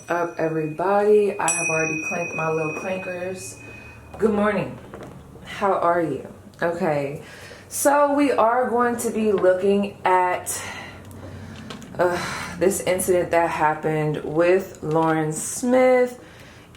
up, everybody? I have already clanked my little clankers. Good morning. How are you? Okay, so we are going to be looking at this incident that happened with Lauren Smith.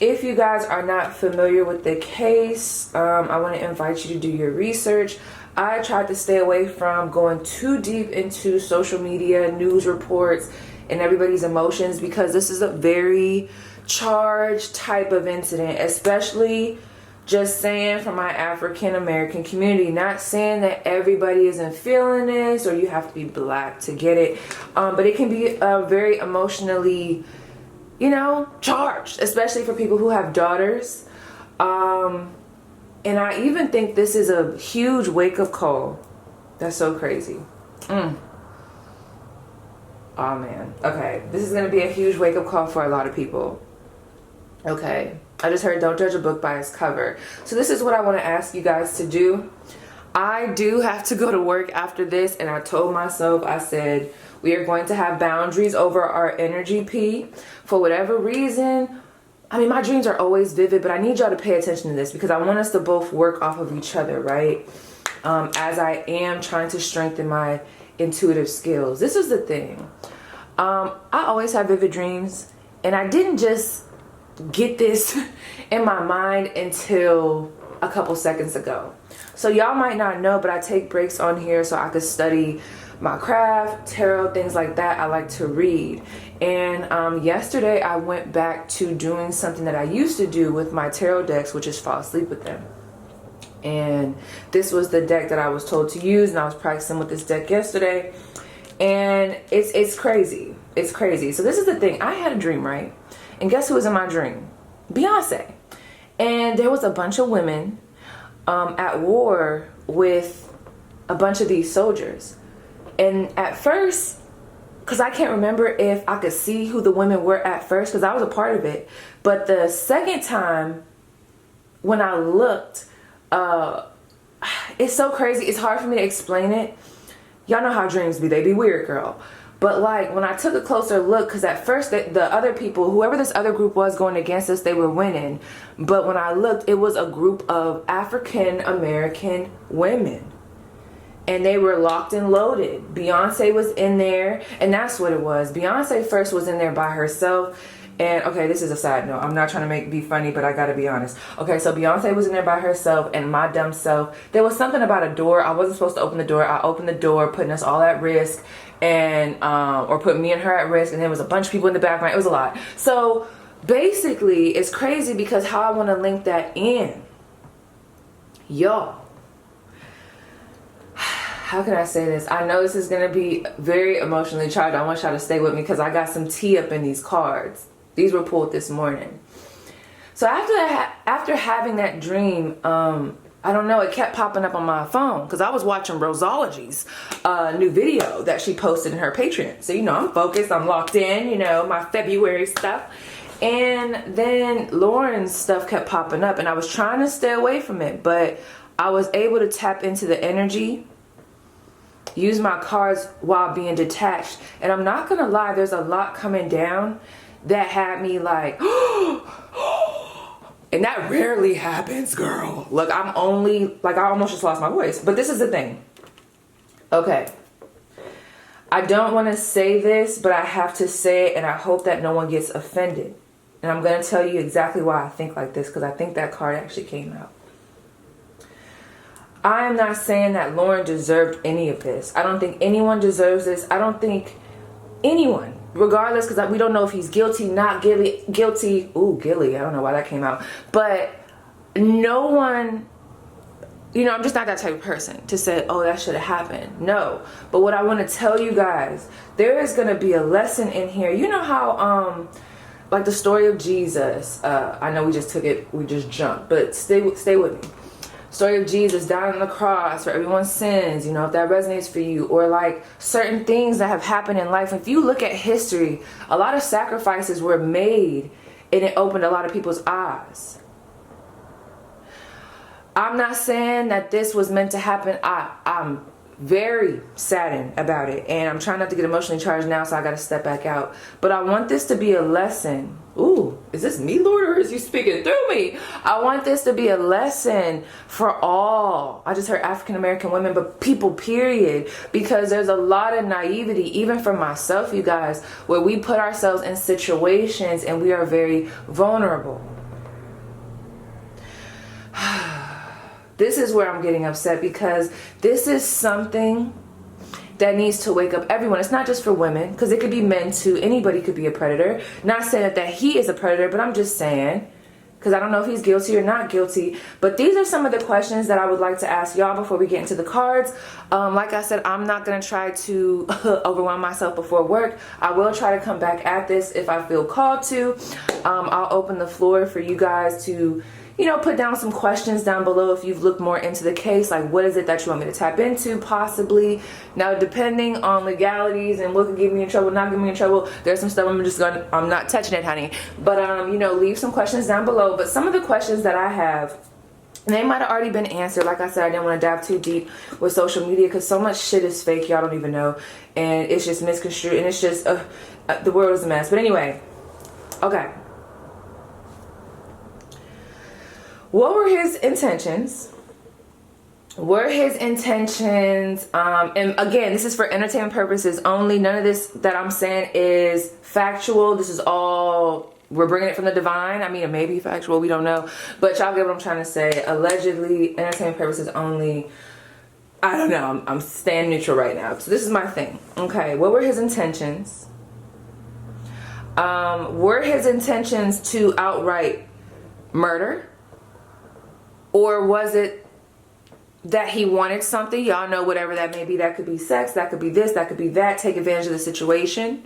If you guys are not familiar with the case, I want to invite you to do your research. I tried to stay away from going too deep into social media, news reports, and everybody's emotions because this is a very charged type of incident, especially just saying for my African American community. Not saying that everybody isn't feeling this or you have to be black to get it, but it can be very emotionally, charged, especially for people who have daughters. And I even think this is a huge wake-up call. That's so crazy. Oh man. Okay, this is going to be a huge wake-up call for a lot of people. Okay, I just heard don't judge a book by its cover. So this is what I want to ask you guys to do. I do have to go to work after this, and I told myself, I said, we are going to have boundaries over our energy, P. For whatever reason, I mean, my dreams are always vivid, but I need y'all to pay attention to this because I want us to both work off of each other, right? As I am trying to strengthen my intuitive skills. This is the thing. I always have vivid dreams, and I didn't just get this in my mind until a couple seconds ago. So y'all might not know, but I take breaks on here so I could study my craft, tarot, things like that. I like to read. And yesterday I went back to doing something that I used to do with my tarot decks, which is fall asleep with them. And this was the deck that I was told to use, and I was practicing with this deck yesterday. And it's crazy. It's crazy. So this is the thing. I had a dream, right? And guess who was in my dream? Beyonce. And there was a bunch of women at war with a bunch of these soldiers. And at first, because I can't remember if I could see who the women were at first, because I was a part of it. But the second time, when I looked, it's so crazy. It's hard for me to explain it. Y'all know how dreams be. They be weird, girl. But like when I took a closer look, because at first the other people, whoever this other group was going against us, they were winning. But when I looked, it was a group of African American women. And they were locked and loaded. Beyonce was in there, and that's what it was. Beyonce first was in there by herself. And okay, this is a side note. I'm not trying to be funny, but I gotta be honest. Okay, so Beyonce was in there by herself, and my dumb self, there was something about a door. I wasn't supposed to open the door. I opened the door, putting us all at risk, and or put me and her at risk, and there was a bunch of people in the background. It was a lot. So basically, it's crazy because how I want to link that in. Y'all. How can I say this? I know this is going to be very emotionally charged. I want y'all to stay with me because I got some tea up in these cards. These were pulled this morning. So after having that dream, I don't know, it kept popping up on my phone because I was watching Rosology's new video that she posted in her Patreon. So, I'm focused, I'm locked in, my February stuff. And then Lauren's stuff kept popping up, and I was trying to stay away from it, but I was able to tap into the energy, use my cards while being detached. And I'm not gonna lie, there's a lot coming down that had me like, and that rarely happens, girl. Look, I almost just lost my voice. But this is the thing. Okay. I don't want to say this, but I have to say it, and I hope that no one gets offended. And I'm going to tell you exactly why I think like this, because I think that card actually came out. I am not saying that Lauren deserved any of this. I don't think anyone deserves this. I don't think anyone, regardless, because we don't know if he's guilty, not guilty. Ooh, Gilly. I don't know why that came out. But no one, I'm just not that type of person to say, oh, that should have happened. No. But what I want to tell you guys, there is going to be a lesson in here. You know how, like the story of Jesus, I know we just jumped, but stay with me. Story of Jesus dying on the cross for everyone's sins, if that resonates for you, or like certain things that have happened in life. If you look at history, a lot of sacrifices were made, and it opened a lot of people's eyes. I'm not saying that this was meant to happen. I'm very saddened about it. And I'm trying not to get emotionally charged now, so I got to step back out. But I want this to be a lesson. Ooh, is this me, Lord, or is you speaking through me? I want this to be a lesson for all. I just heard African American women, but people, period. Because there's a lot of naivety, even for myself, you guys, where we put ourselves in situations and we are very vulnerable. This is where I'm getting upset, because this is something that needs to wake up everyone. It's not just for women, because it could be men too. Anybody could be a predator. Not saying that he is a predator, but I'm just saying, because I don't know if he's guilty or not guilty. But these are some of the questions that I would like to ask y'all before we get into the cards. Like I said, I'm not going to try to overwhelm myself before work. I will try to come back at this if I feel called to. I'll open the floor for you guys to, you know, put down some questions down below if you've looked more into the case. Like, what is it that you want me to tap into, possibly? Now, depending on legalities and what could get me in trouble, not get me in trouble, there's some stuff I'm not touching it, honey. But, you know, leave some questions down below. But some of the questions that I have, and they might have already been answered. Like I said, I didn't want to dive too deep with social media, because so much shit is fake, y'all don't even know. And it's just misconstrued, and it's just, the world is a mess. But anyway, okay. What were his intentions? Were his intentions, and again, this is for entertainment purposes only. None of this that I'm saying is factual. This is all, we're bringing it from the divine. I mean, it may be factual, we don't know. But y'all get what I'm trying to say. Allegedly, entertainment purposes only. I don't know. I'm staying neutral right now. So this is my thing. Okay, what were his intentions? Were his intentions to outright murder? Or was it that he wanted something? Y'all know, whatever that may be. That could be sex, that could be this, that could be that. Take advantage of the situation.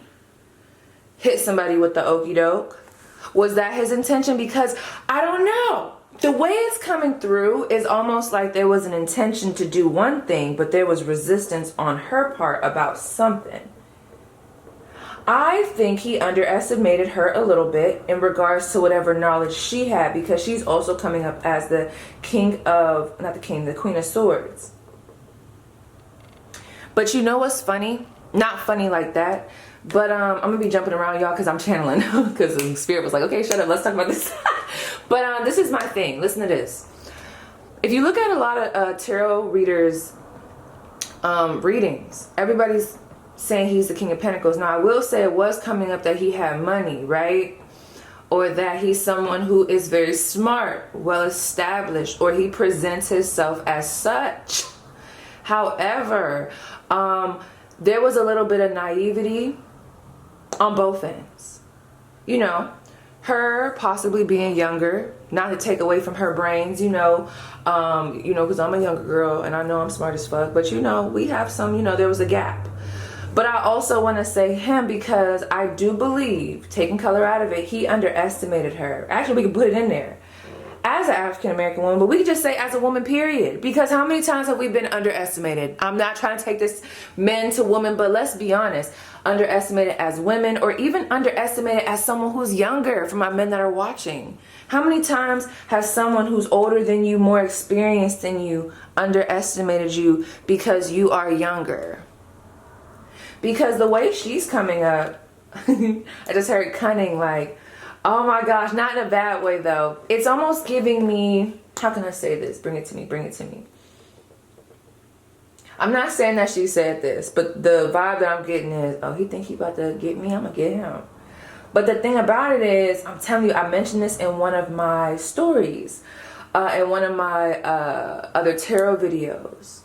Hit somebody with the okie doke. Was that his intention? Because I don't know. The way it's coming through is almost like there was an intention to do one thing, but there was resistance on her part about something. I think he underestimated her a little bit in regards to whatever knowledge she had, because she's also coming up as the king of, not the king, the queen of swords. But you know what's funny? Not funny like that, but I'm gonna be jumping around, y'all, because I'm channeling, because the spirit was like, okay, shut up, let's talk about this. But this is my thing. Listen to this. If you look at a lot of tarot readers readings, everybody's saying he's the King of Pentacles. Now, I will say it was coming up that he had money, right? Or that he's someone who is very smart, well established, or he presents himself as such. However, there was a little bit of naivety on both ends. You know, her possibly being younger, not to take away from her brains, you know, because I'm a younger girl and I know I'm smart as fuck, but you know, we have some, you know, there was a gap. But I also want to say him, because I do believe, taking color out of it, he underestimated her. Actually, we can put it in there as an African American woman, but we could just say as a woman, period. Because how many times have we been underestimated? I'm not trying to take this men to woman, but let's be honest. Underestimated as women, or even underestimated as someone who's younger, for my men that are watching. How many times has someone who's older than you, more experienced than you, underestimated you because you are younger? Because the way she's coming up, I just heard cunning, like, oh my gosh, not in a bad way though. It's almost giving me, how can I say this? Bring it to me, bring it to me. I'm not saying that she said this, but the vibe that I'm getting is, oh, he think he about to get me, I'm gonna get him. But the thing about it is, I'm telling you, I mentioned this in one of my stories, in one of my other tarot videos.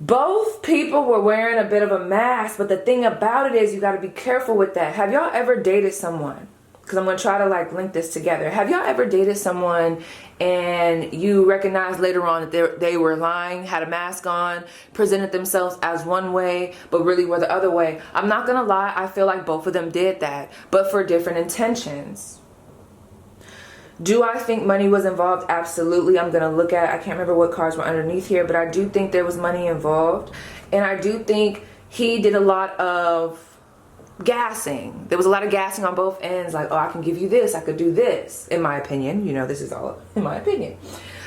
Both people were wearing a bit of a mask, but the thing about it is, you got to be careful with that. Have y'all ever dated someone? Because I'm going to try to like link this together. Have y'all ever dated someone and you recognized later on that they were lying, had a mask on, presented themselves as one way, but really were the other way? I'm not going to lie. I feel like both of them did that, but for different intentions. Do I think money was involved? Absolutely. I'm going to look at, I can't remember what cards were underneath here, but I do think there was money involved. And I do think he did a lot of gassing. There was a lot of gassing on both ends. Like, oh, I can give you this. I could do this. In my opinion, you know, this is all in my opinion.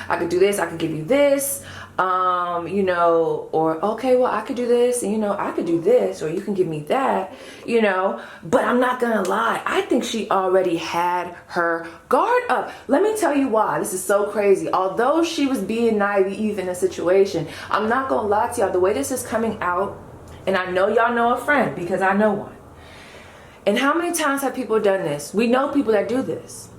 I could do this. I could give you this. you know, or okay, well, I could do this, and you know, I could do this, or you can give me that, you know. But I'm not gonna lie, I think she already had her guard up. Let me tell you why. This is so crazy. Although she was being naive in a situation, I'm not gonna lie to y'all, the way this is coming out, and I know y'all know a friend because I know one. And how many times have people done this? We know people that do this.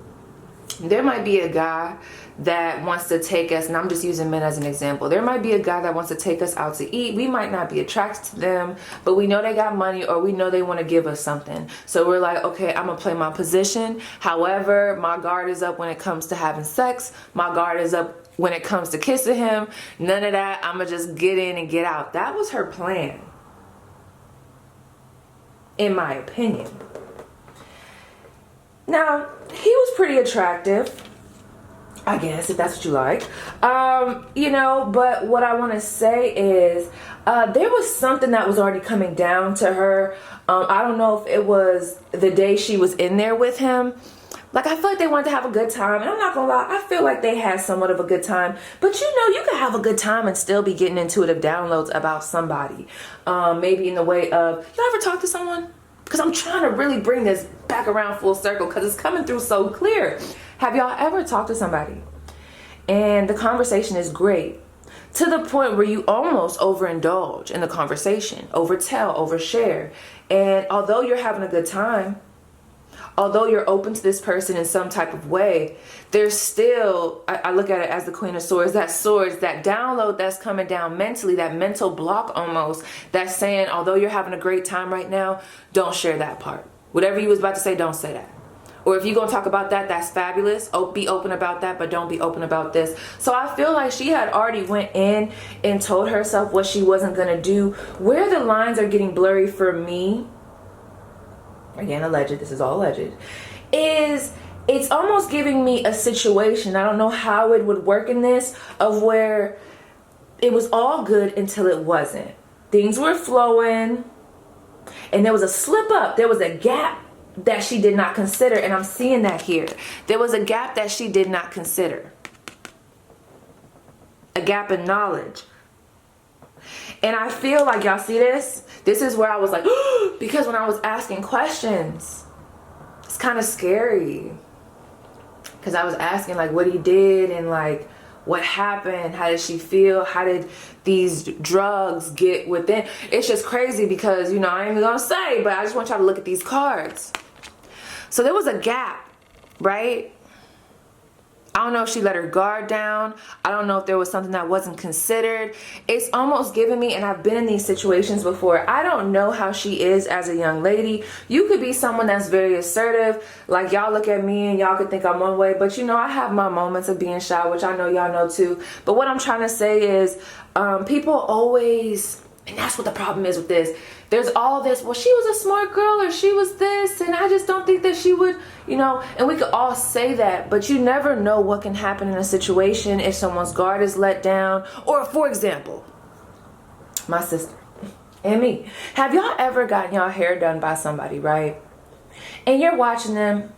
There might be a guy that wants to take us, and I'm just using men as an example. There might be a guy that wants to take us out to eat. We might not be attracted to them, but we know they got money, or we know they want to give us something. So we're like, okay, I'm gonna play my position. However, my guard is up when it comes to having sex. My guard is up when it comes to kissing him. None of that. I'm gonna just get in and get out. That was her plan, in my opinion. Now, he was pretty attractive, I guess, if that's what you like. You know, but what I want to say is there was something that was already coming down to her. I don't know if it was the day she was in there with him. Like, I feel like they wanted to have a good time. And I'm not going to lie, I feel like they had somewhat of a good time. But you know, you can have a good time and still be getting intuitive downloads about somebody. Maybe in the way of, you ever talk to someone? Because I'm trying to really bring this back around full circle because it's coming through so clear. Have y'all ever talked to somebody and the conversation is great to the point where you almost overindulge in the conversation, overtell, overshare, and although you're having a good time, although you're open to this person in some type of way, there's still, I look at it as the Queen of Swords, that download that's coming down mentally, that mental block almost, that's saying, although you're having a great time right now, don't share that part. Whatever you was about to say, don't say that. Or if you're going to talk about that, that's fabulous. Be open about that, but don't be open about this. So I feel like she had already went in and told herself what she wasn't going to do. Where the lines are getting blurry for me, again, alleged, this is all alleged, is it's almost giving me a situation, I don't know how it would work in this, of where it was all good until it wasn't. Things were flowing, and there was a slip up, there was a gap that she did not consider, and I'm seeing that here. There was a gap that she did not consider. A gap in knowledge. And I feel like, y'all see this? This is where I was like, because when I was asking questions, it's kind of scary. Because I was asking like what he did and like what happened, how did she feel, how did these drugs get within. It's just crazy because, you know, I ain't even gonna say, but I just want y'all to look at these cards. So there was a gap, right? I don't know if she let her guard down. I don't know if there was something that wasn't considered. It's almost giving me, and I've been in these situations before, I don't know how she is as a young lady. You could be someone that's very assertive. Like, y'all look at me and y'all could think I'm one way, but you know, I have my moments of being shy, which I know y'all know too. But what I'm trying to say is, people always, and that's what the problem is with this. There's all this, well, she was a smart girl, or she was this, and I just don't think that she would, you know, and we could all say that, but you never know what can happen in a situation if someone's guard is let down. Or, for example, my sister and me. Have y'all ever gotten y'all hair done by somebody, right? And you're watching them,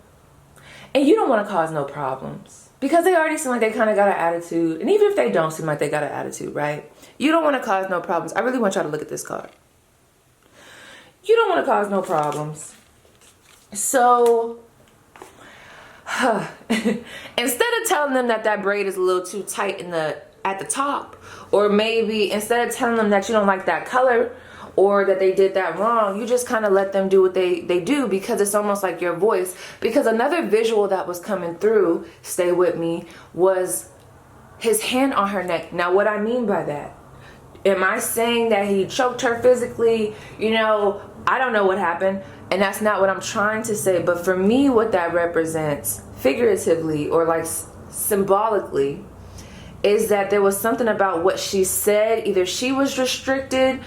and you don't want to cause no problems because they already seem like they kind of got an attitude. And even if they don't seem like they got an attitude, right? You don't want to cause no problems. I really want y'all to look at this card. You don't want to cause no problems. So, instead of telling them that that braid is a little too tight at the top, or maybe instead of telling them that you don't like that color, or that they did that wrong, you just kind of let them do what they do, because it's almost like your voice. Because another visual that was coming through, stay with me, was his hand on her neck. Now, what I mean by that, am I saying that he choked her physically? You know, I don't know what happened, and that's not what I'm trying to say. But for me, what that represents figuratively, or like symbolically, is that there was something about what she said. Either she was restricted,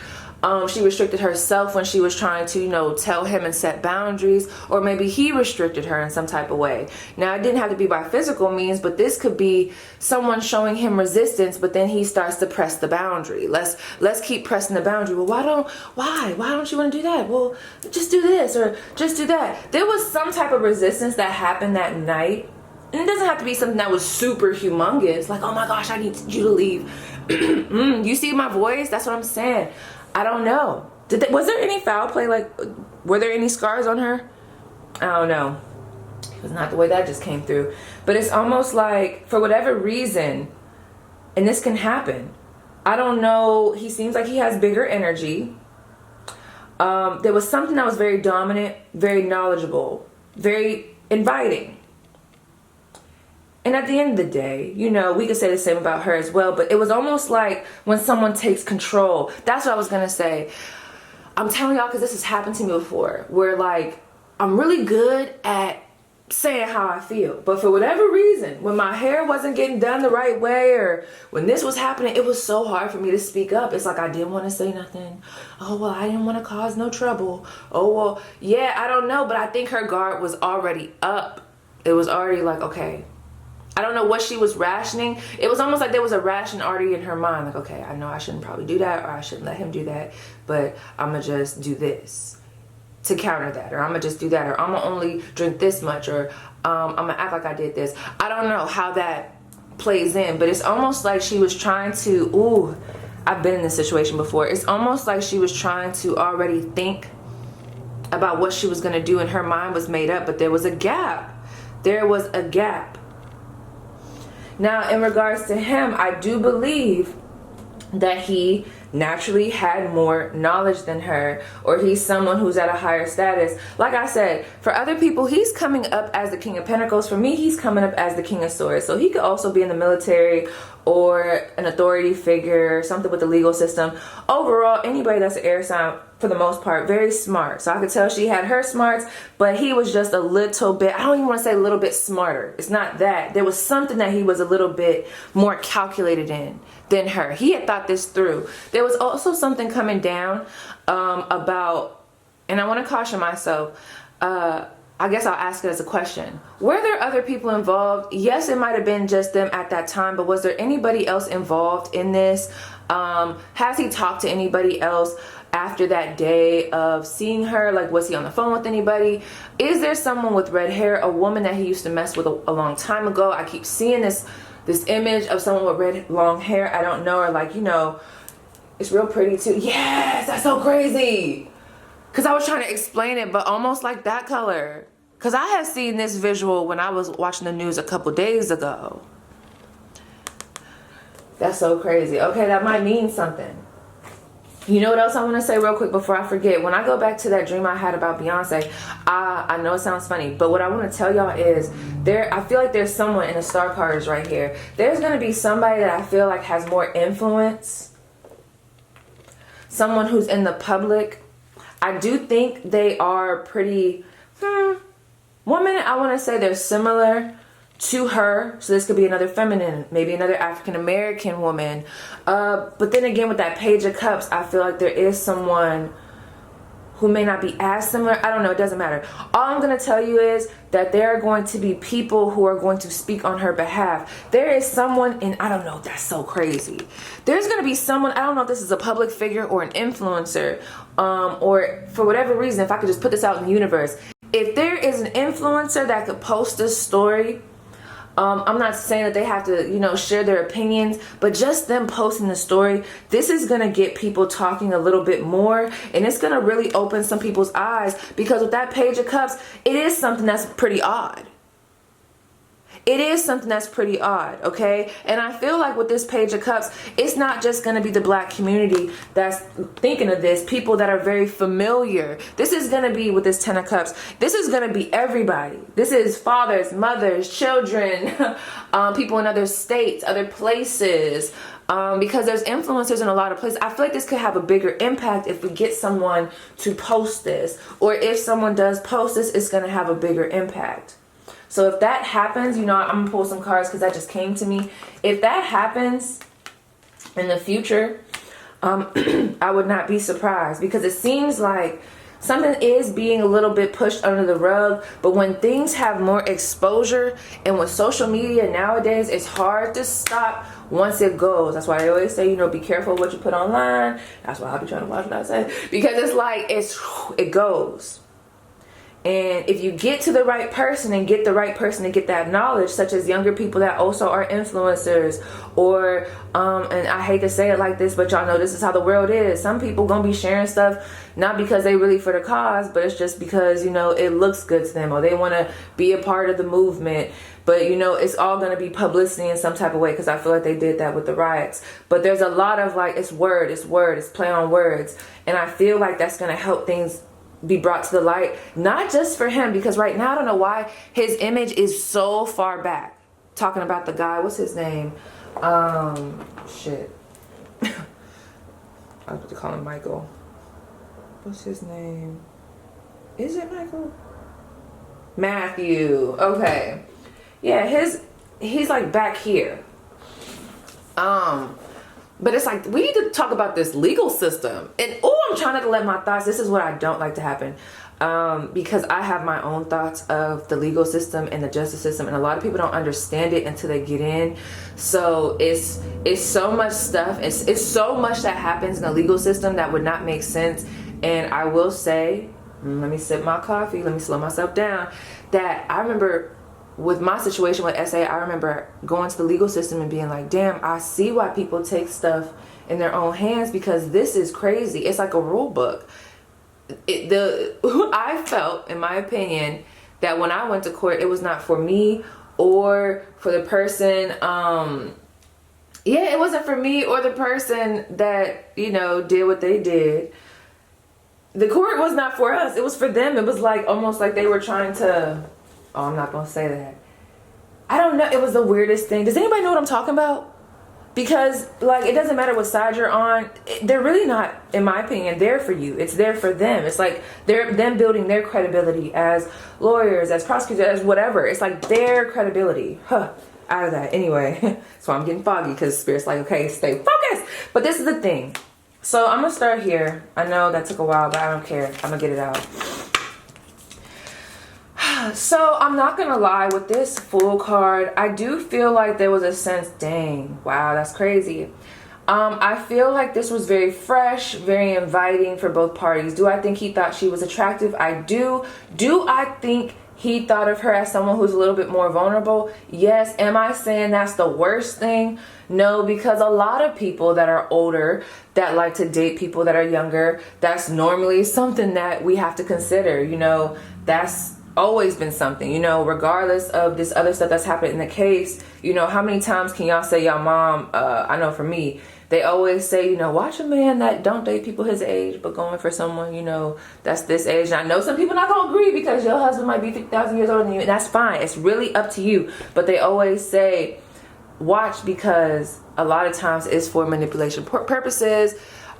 she restricted herself when she was trying to, you know, tell him and set boundaries, or maybe he restricted her in some type of way. Now, it didn't have to be by physical means, but this could be someone showing him resistance, but then he starts to press the boundary. Let's keep pressing the boundary. Well, why don't you want to do that? Well, just do this, or just do that. There was some type of resistance that happened that night. And it doesn't have to be something that was super humongous, like, oh my gosh, I need you to leave. You see my voice? That's what I'm saying. I don't know. Was there any foul play? Like, were there any scars on her? I don't know. It was not the way that just came through. But it's almost like, for whatever reason, and this can happen, I don't know, he seems like he has bigger energy. There was something that was very dominant, very knowledgeable, very inviting. And at the end of the day, you know, we could say the same about her as well, but it was almost like when someone takes control. That's what I was going to say. I'm telling y'all, because this has happened to me before, where like, I'm really good at saying how I feel, but for whatever reason, when my hair wasn't getting done the right way, or when this was happening, it was so hard for me to speak up. It's like I didn't want to say nothing. Oh, well, I didn't want to cause no trouble. Oh, well, yeah, I don't know, but I think her guard was already up. It was already like, okay, I don't know what she was rationing. It was almost like there was a ration already in her mind. Like, okay, I know I shouldn't probably do that, or I shouldn't let him do that, but I'm gonna just do this to counter that, or I'm gonna just do that, or I'm gonna only drink this much, or I'm gonna act like I did this. I don't know how that plays in, but it's almost like she was trying to, ooh, I've been in this situation before. It's almost like she was trying to already think about what she was gonna do, and her mind was made up, but there was a gap. There was a gap. Now, in regards to him, I do believe that he naturally had more knowledge than her, or he's someone who's at a higher status. Like I said, for other people, he's coming up as the King of Pentacles. For me, he's coming up as the King of Swords. So he could also be in the military or an authority figure, something with the legal system. Overall, anybody that's an air sign, for the most part, very smart. So I could tell she had her smarts, but he was just a little bit, I don't even want to say a little bit smarter. It's not that. There was something that he was a little bit more calculated in than her. He had thought this through. There was also something coming down about, and I want to caution myself, I guess I'll ask it as a question. Were there other people involved? Yes, it might have been just them at that time, but was there anybody else involved in this? Has he talked to anybody else after that day of seeing her? Like, was he on the phone with anybody? Is there someone with red hair, a woman that he used to mess with a long time ago? I keep seeing this image of someone with red long hair. I don't know, or like, you know, it's real pretty too. Yes, that's so crazy. Because I was trying to explain it, but almost like that color. Because I had seen this visual when I was watching the news a couple days ago. That's so crazy. Okay, that might mean something. You know what else I want to say real quick before I forget? When I go back to that dream I had about Beyonce, I know it sounds funny, but what I want to tell y'all is, I feel like there's someone in the star cards right here. There's going to be somebody that I feel like has more influence. Someone who's in the public. I do think they are pretty, one minute I want to say they're similar to her. So this could be another feminine, maybe another African-American woman. But then again, with that Page of Cups, I feel like there is someone who may not be as similar. I don't know, it doesn't matter. All I'm going to tell you is that there are going to be people who are going to speak on her behalf. There is someone, and I don't know, that's so crazy. There's going to be someone, I don't know if this is a public figure or an influencer, or for whatever reason, if I could just put this out in the universe. If there is an influencer that could post this story, I'm not saying that they have to, you know, share their opinions, but just them posting the story, this is going to get people talking a little bit more, and it's going to really open some people's eyes, because with that Page of Cups, it is something that's pretty odd. It is something that's pretty odd, okay? And I feel like with this Page of Cups, it's not just going to be the black community that's thinking of this, people that are very familiar. This is going to be, with this Ten of Cups, this is going to be everybody. This is fathers, mothers, children, people in other states, other places, because there's influencers in a lot of places. I feel like this could have a bigger impact if we get someone to post this, or if someone does post this, it's going to have a bigger impact. So if that happens, you know, I'm going to pull some cards because that just came to me. If that happens in the future, I would not be surprised, because it seems like something is being a little bit pushed under the rug. But when things have more exposure, and with social media nowadays, it's hard to stop once it goes. That's why I always say, you know, be careful what you put online. That's why I'll be trying to watch what I say, because it's like, it goes. And if you get to the right person and get the right person to get that knowledge, such as younger people that also are influencers, or and I hate to say it like this, but y'all know this is how the world is. Some people gonna be sharing stuff not because they really for the cause, but it's just because, you know, it looks good to them, or they want to be a part of the movement. But, you know, it's all going to be publicity in some type of way, because I feel like they did that with the riots. But there's a lot of like, it's play on words. And I feel like that's going to help things be brought to the light, not just for him, because right now I don't know why his image is so far back. Talking about the guy, what's his name? Shit. I was about to call him Michael. What's his name? Is it Michael? Matthew. Okay. Yeah, he's like back here. But it's like, we need to talk about this legal system. And I'm trying not to let my thoughts, this is what I don't like to happen. Because I have my own thoughts of the legal system and the justice system, and a lot of people don't understand it until they get in. So it's so much stuff. It's so much that happens in the legal system that would not make sense. And I will say, let me sip my coffee, let me slow myself down, that I remember with my situation with SA, I remember going to the legal system and being like, damn, I see why people take stuff in their own hands, because this is crazy. It's like a rule book. I felt, in my opinion, that when I went to court, it was not for me or for the person, it wasn't for me or the person that, you know, did what they did. The court was not for us. It was for them. It was like almost like they were trying to, I'm not going to say that. I don't know. It was the weirdest thing. Does anybody know what I'm talking about? Because, like, it doesn't matter what side you're on. They're really not, in my opinion, there for you. It's there for them. It's like they're them building their credibility as lawyers, as prosecutors, as whatever. It's like their credibility. Out of that. Anyway, so I'm getting foggy because Spirit's like, okay, stay focused. But this is the thing. So I'm going to start here. I know that took a while, but I don't care. I'm going to get it out. So I'm not gonna lie, with this full card, I do feel like there was a sense, dang, wow, that's crazy. I feel like this was very fresh, very inviting for both parties. Do I think he thought she was attractive? I do. Do I think he thought of her as someone who's a little bit more vulnerable? Yes. Am I saying that's the worst thing? No, because a lot of people that are older that like to date people that are younger, that's normally something that we have to consider. You know, that's always been something, you know, regardless of this other stuff that's happened in the case. You know, how many times can y'all say y'all mom, I know for me, they always say, you know, watch a man that don't date people his age, but going for someone, you know, that's this age. And I know some people not gonna agree because your husband might be 50,000 years older than you, and that's fine. It's really up to you. But they always say watch, because a lot of times it's for manipulation purposes.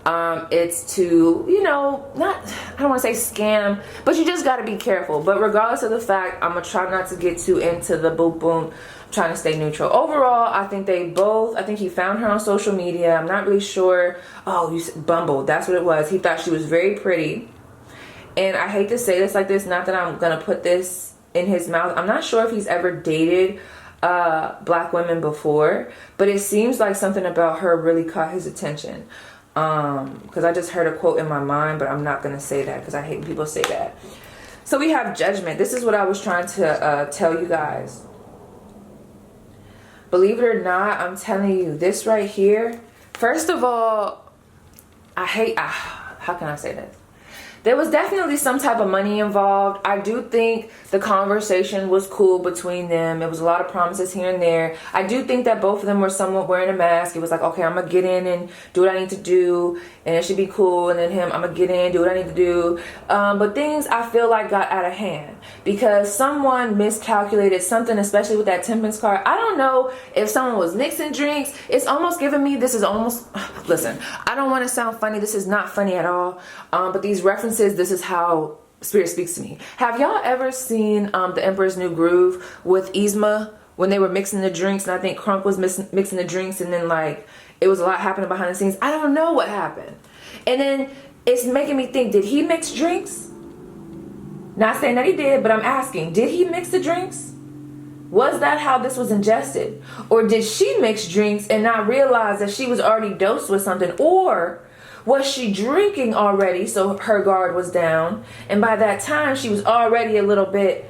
It's to, you know, I don't want to say scam, but you just got to be careful. But regardless of the fact, I'm going to try not to get too into the boom boom. I'm trying to stay neutral. Overall, I think I think he found her on social media. I'm not really sure. Oh, you said Bumble. That's what it was. He thought she was very pretty. And I hate to say this like this, not that I'm going to put this in his mouth. I'm not sure if he's ever dated black women before, but it seems like something about her really caught his attention. Because I just heard a quote in my mind, but I'm not going to say that because I hate when people say that. So we have judgment. This is what I was trying to tell you guys. Believe it or not, I'm telling you, this right here, first of all, how can I say this? There was definitely some type of money involved. I do think the conversation was cool between them. It was a lot of promises here and there. I do think that both of them were somewhat wearing a mask. It was like, okay, I'm going to get in and do what I need to do, and it should be cool. And then I'm going to get in, do what I need to do. But things I feel like got out of hand because someone miscalculated something, especially with that Temperance card. I don't know if someone was mixing drinks. It's almost giving me, listen, I don't want to sound funny. This is not funny at all. But these references, this is how Spirit speaks to me. Have y'all ever seen The Emperor's New Groove with 𝐂𝐔𝐑𝐃 when they were mixing the drinks, and I think Crunk was mixing the drinks, and then like it was a lot happening behind the scenes? I don't know what happened. And then it's making me think, did he mix drinks? Not saying that he did, but I'm asking, did he mix the drinks? Was that how this was ingested? Or did she mix drinks and not realize that she was already dosed with something? Or Was she drinking already, so her guard was down? And by that time, she was already a little bit,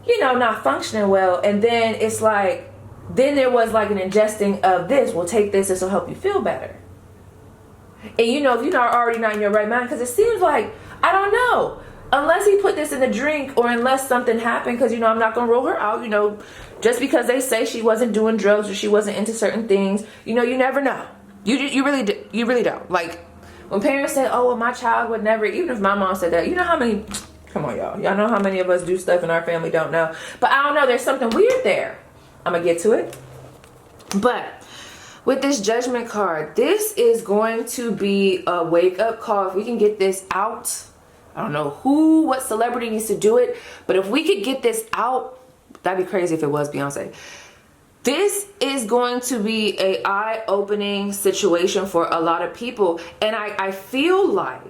you know, not functioning well. And then it's like, then there was like an ingesting of this. Well, take this. This will help you feel better. And you know, if you're not already not in your right mind, because it seems like, I don't know, unless he put this in the drink or unless something happened, because, you know, I'm not going to rule her out, you know, just because they say she wasn't doing drugs or she wasn't into certain things, you know, you never know. You really don't. Like, when parents say, oh, well, my child would never, even if my mom said that, you know how many, come on, y'all know how many of us do stuff in our family don't know. But I don't know, there's something weird there. I'm going to get to it. But with this judgment card, this is going to be a wake-up call. If we can get this out, I don't know what celebrity needs to do it, but if we could get this out, that'd be crazy if it was Beyonce. This is going to be a eye-opening situation for a lot of people. And I feel like,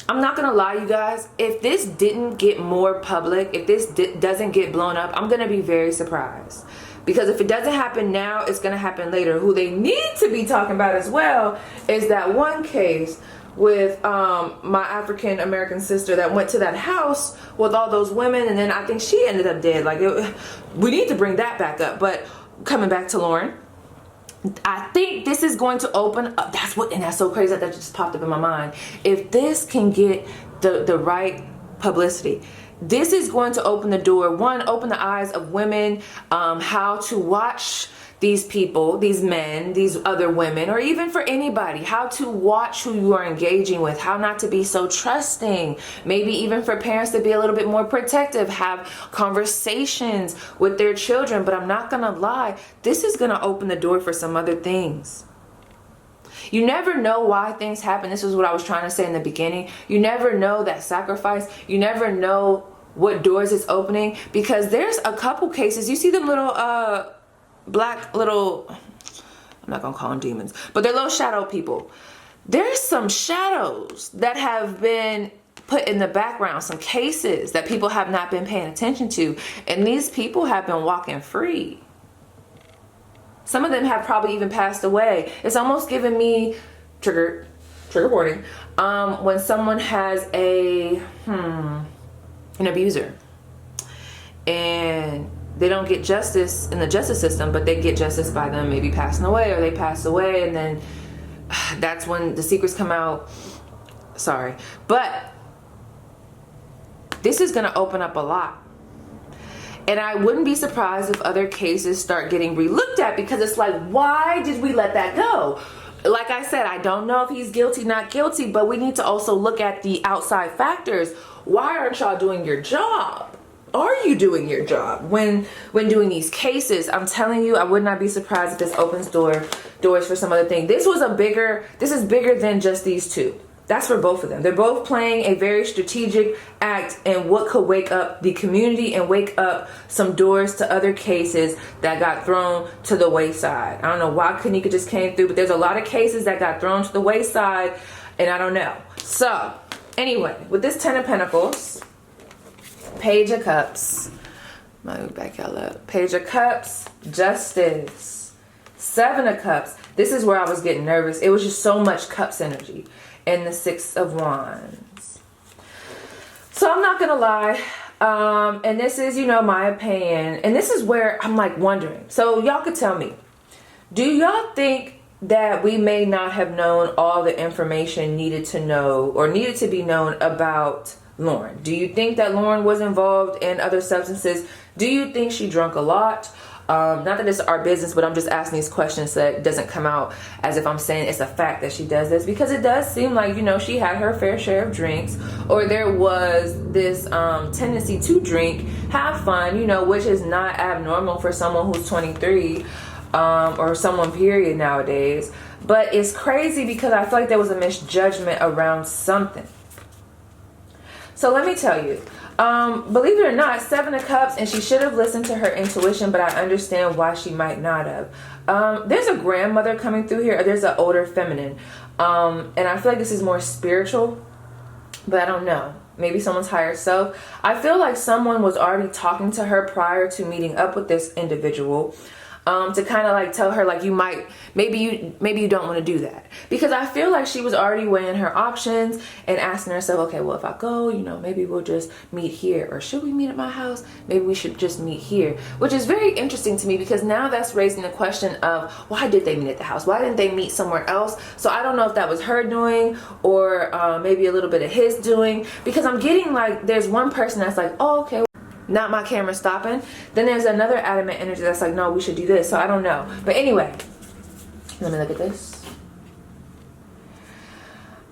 I'm not gonna lie, you guys, if this didn't get more public, if this doesn't get blown up, I'm gonna be very surprised. Because if it doesn't happen now, it's gonna happen later. Who they need to be talking about as well is that one case with my African American sister that went to that house with all those women, and then I think she ended up dead. Like, we need to bring that back up. But coming back to Lauren, I think this is going to open up. And that's so crazy that just popped up in my mind. If this can get the right publicity, this is going to open the door. One, open the eyes of women, how to watch these people, these men, these other women, or even for anybody, how to watch who you are engaging with, how not to be so trusting, maybe even for parents to be a little bit more protective, have conversations with their children. But I'm not gonna lie, this is gonna open the door for some other things. You never know why things happen. This is what I was trying to say in the beginning. You never know that sacrifice. You never know what doors it's opening, because there's a couple cases. You see them little black little, I'm not gonna call them demons, but they're little shadow people. There's some shadows that have been put in the background, some cases that people have not been paying attention to, and these people have been walking free. Some of them have probably even passed away. It's almost giving me trigger warning when someone has an abuser and they don't get justice in the justice system, but they get justice by them maybe passing away, or they pass away, and then that's when the secrets come out. Sorry. But this is going to open up a lot. And I wouldn't be surprised if other cases start getting re-looked at, because it's like, why did we let that go? Like I said, I don't know if he's guilty, not guilty, but we need to also look at the outside factors. Why aren't y'all doing your job? Are you doing your job when doing these cases? I'm telling you, I would not be surprised if this opens doors for some other thing. This is bigger than just these two. That's for both of them. They're both playing a very strategic act in what could wake up the community and wake up some doors to other cases that got thrown to the wayside. I don't know why Kanika just came through, but there's a lot of cases that got thrown to the wayside, and I don't know. So, anyway, with this 10 of Pentacles, Page of Cups, let me back y'all up. Page of Cups, Justice, 7 of Cups. This is where I was getting nervous. It was just so much Cups energy. And the 6 of Wands. So I'm not gonna lie, and this is, you know, my opinion, and this is where I'm like wondering. So y'all could tell me, do y'all think that we may not have known all the information needed to know or needed to be known about Lauren? Do you think that Lauren was involved in other substances? Do you think she drank a lot? Not that it's our business, but I'm just asking these questions so that it doesn't come out as if I'm saying it's a fact that she does this, because it does seem like, you know, she had her fair share of drinks, or there was this tendency to drink, have fun, you know, which is not abnormal for someone who's 23 or someone period nowadays. But it's crazy because I feel like there was a misjudgment around something. So let me tell you, believe it or not, 7 of Cups, and she should have listened to her intuition, but I understand why she might not have. There's a grandmother coming through here, or there's an older feminine, and I feel like this is more spiritual, but I don't know. Maybe someone's higher self. I feel like someone was already talking to her prior to meeting up with this individual. to kind of like tell her like maybe you don't want to do that, because I feel like she was already weighing her options and asking herself, okay, well, if I go, you know, maybe we'll just meet here, or should we meet at my house? Maybe we should just meet here, which is very interesting to me, because now that's raising the question of why did they meet at the house? Why didn't they meet somewhere else? So I don't know if that was her doing or maybe a little bit of his doing, because I'm getting like there's one person that's like, oh, okay, not my camera stopping. Then there's another adamant energy that's like, no, we should do this. So I don't know. But anyway, let me look at this.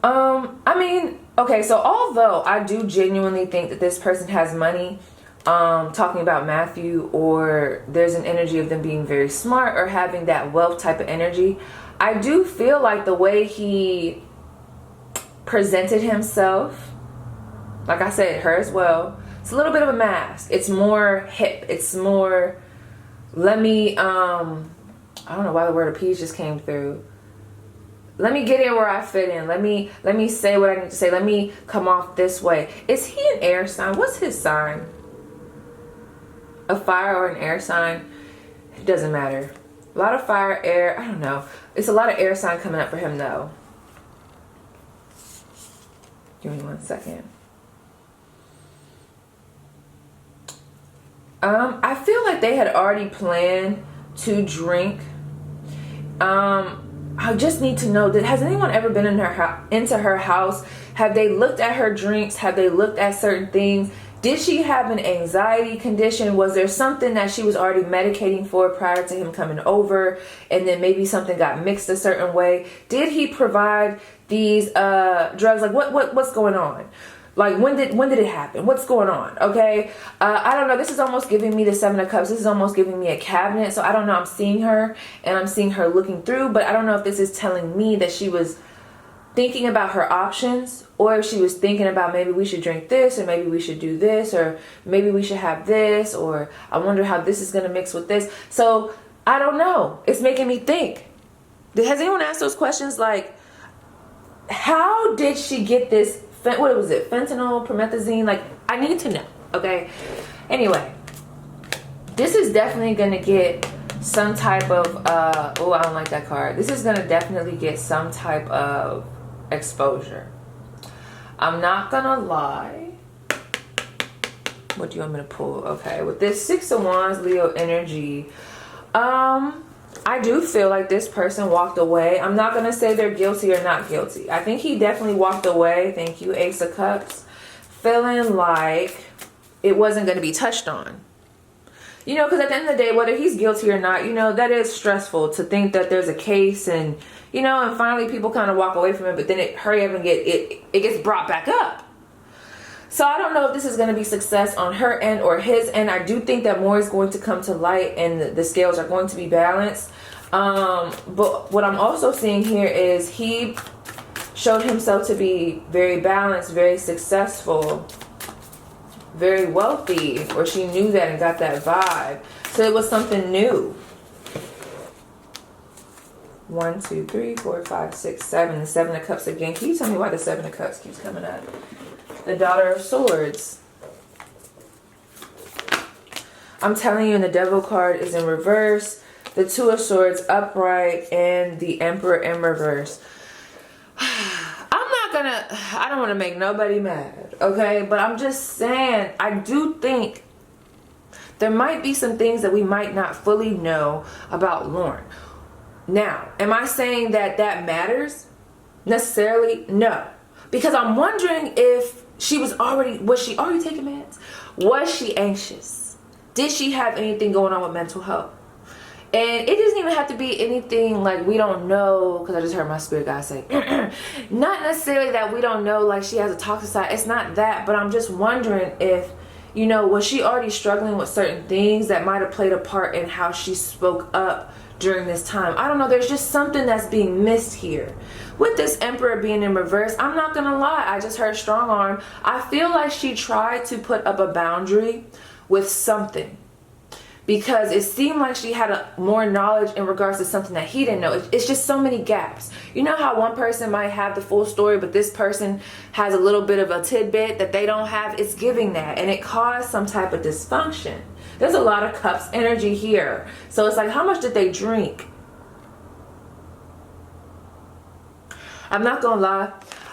I mean, okay, so although I do genuinely think that this person has money, talking about Matthew, or there's an energy of them being very smart or having that wealth type of energy, I do feel like the way he presented himself, like I said, her as well, it's a little bit of a mask. It's more hip. It's more, let me, I don't know why the word appease just came through. Let me get in where I fit in. Let me say what I need to say. Let me come off this way. Is he an air sign? What's his sign? A fire or an air sign? It doesn't matter. A lot of fire, air, I don't know. It's a lot of air sign coming up for him though. Give me 1 second. I feel like they had already planned to drink. I just need to know, has anyone ever been in into her house? Have they looked at her drinks? Have they looked at certain things? Did she have an anxiety condition? Was there something that she was already medicating for prior to him coming over, and then maybe something got mixed a certain way? Did he provide these drugs? Like what's going on? Like when did it happen? What's going on? Okay, I don't know. This is almost giving me the Seven of Cups. This is almost giving me a cabinet. So I don't know. I'm seeing her and I'm seeing her looking through, but I don't know if this is telling me that she was thinking about her options, or if she was thinking about maybe we should drink this, or maybe we should do this, or maybe we should have this, or I wonder how this is going to mix with this. So I don't know. It's making me think. Has anyone asked those questions? Like, how did she get this? What was it? Fentanyl, promethazine? Like, I need to know. Okay. Anyway, this is definitely going to get some type of, oh, I don't like that card. This is going to definitely get some type of exposure. I'm not going to lie. What do you want me to pull? Okay. With this Six of Wands, Leo energy, I do feel like this person walked away. I'm not going to say they're guilty or not guilty. I think he definitely walked away. Thank you, Ace of Cups. Feeling like it wasn't going to be touched on. You know, because at the end of the day, whether he's guilty or not, you know, that is stressful to think that there's a case and, you know, and finally people kind of walk away from it, but then it hurry up and it gets brought back up. So I don't know if this is going to be success on her end or his end. I do think that more is going to come to light and the scales are going to be balanced. But what I'm also seeing here is he showed himself to be very balanced, very successful, very wealthy, or she knew that and got that vibe. So it was something new. 1, 2, 3, 4, 5, 6, 7. The Seven of Cups again. Can you tell me why the Seven of Cups keeps coming up? The Daughter of Swords. I'm telling you, and the Devil card is in reverse. The Two of Swords upright, and the Emperor in reverse. I don't want to make nobody mad, okay? But I'm just saying, I do think there might be some things that we might not fully know about Lauren. Now, am I saying that that matters? Necessarily, no. Because I'm wondering if was she already taking meds? Was she anxious? Did she have anything going on with mental health? And it doesn't even have to be anything like we don't know, because I just heard my spirit guide say, not necessarily that we don't know, like she has a toxic side. It's not that, but I'm just wondering if, you know, was she already struggling with certain things that might have played a part in how she spoke up during this time? I don't know. There's just something that's being missed here. With this Emperor being in reverse, I'm not going to lie. I just heard strong arm. I feel like she tried to put up a boundary with something. because it seemed like she had more knowledge in regards to something that he didn't know. It's just so many gaps. You know how one person might have the full story, but this person has a little bit of a tidbit that they don't have? It's giving that, and it caused some type of dysfunction. There's a lot of cups energy here. So it's like, how much did they drink? I'm not gonna lie,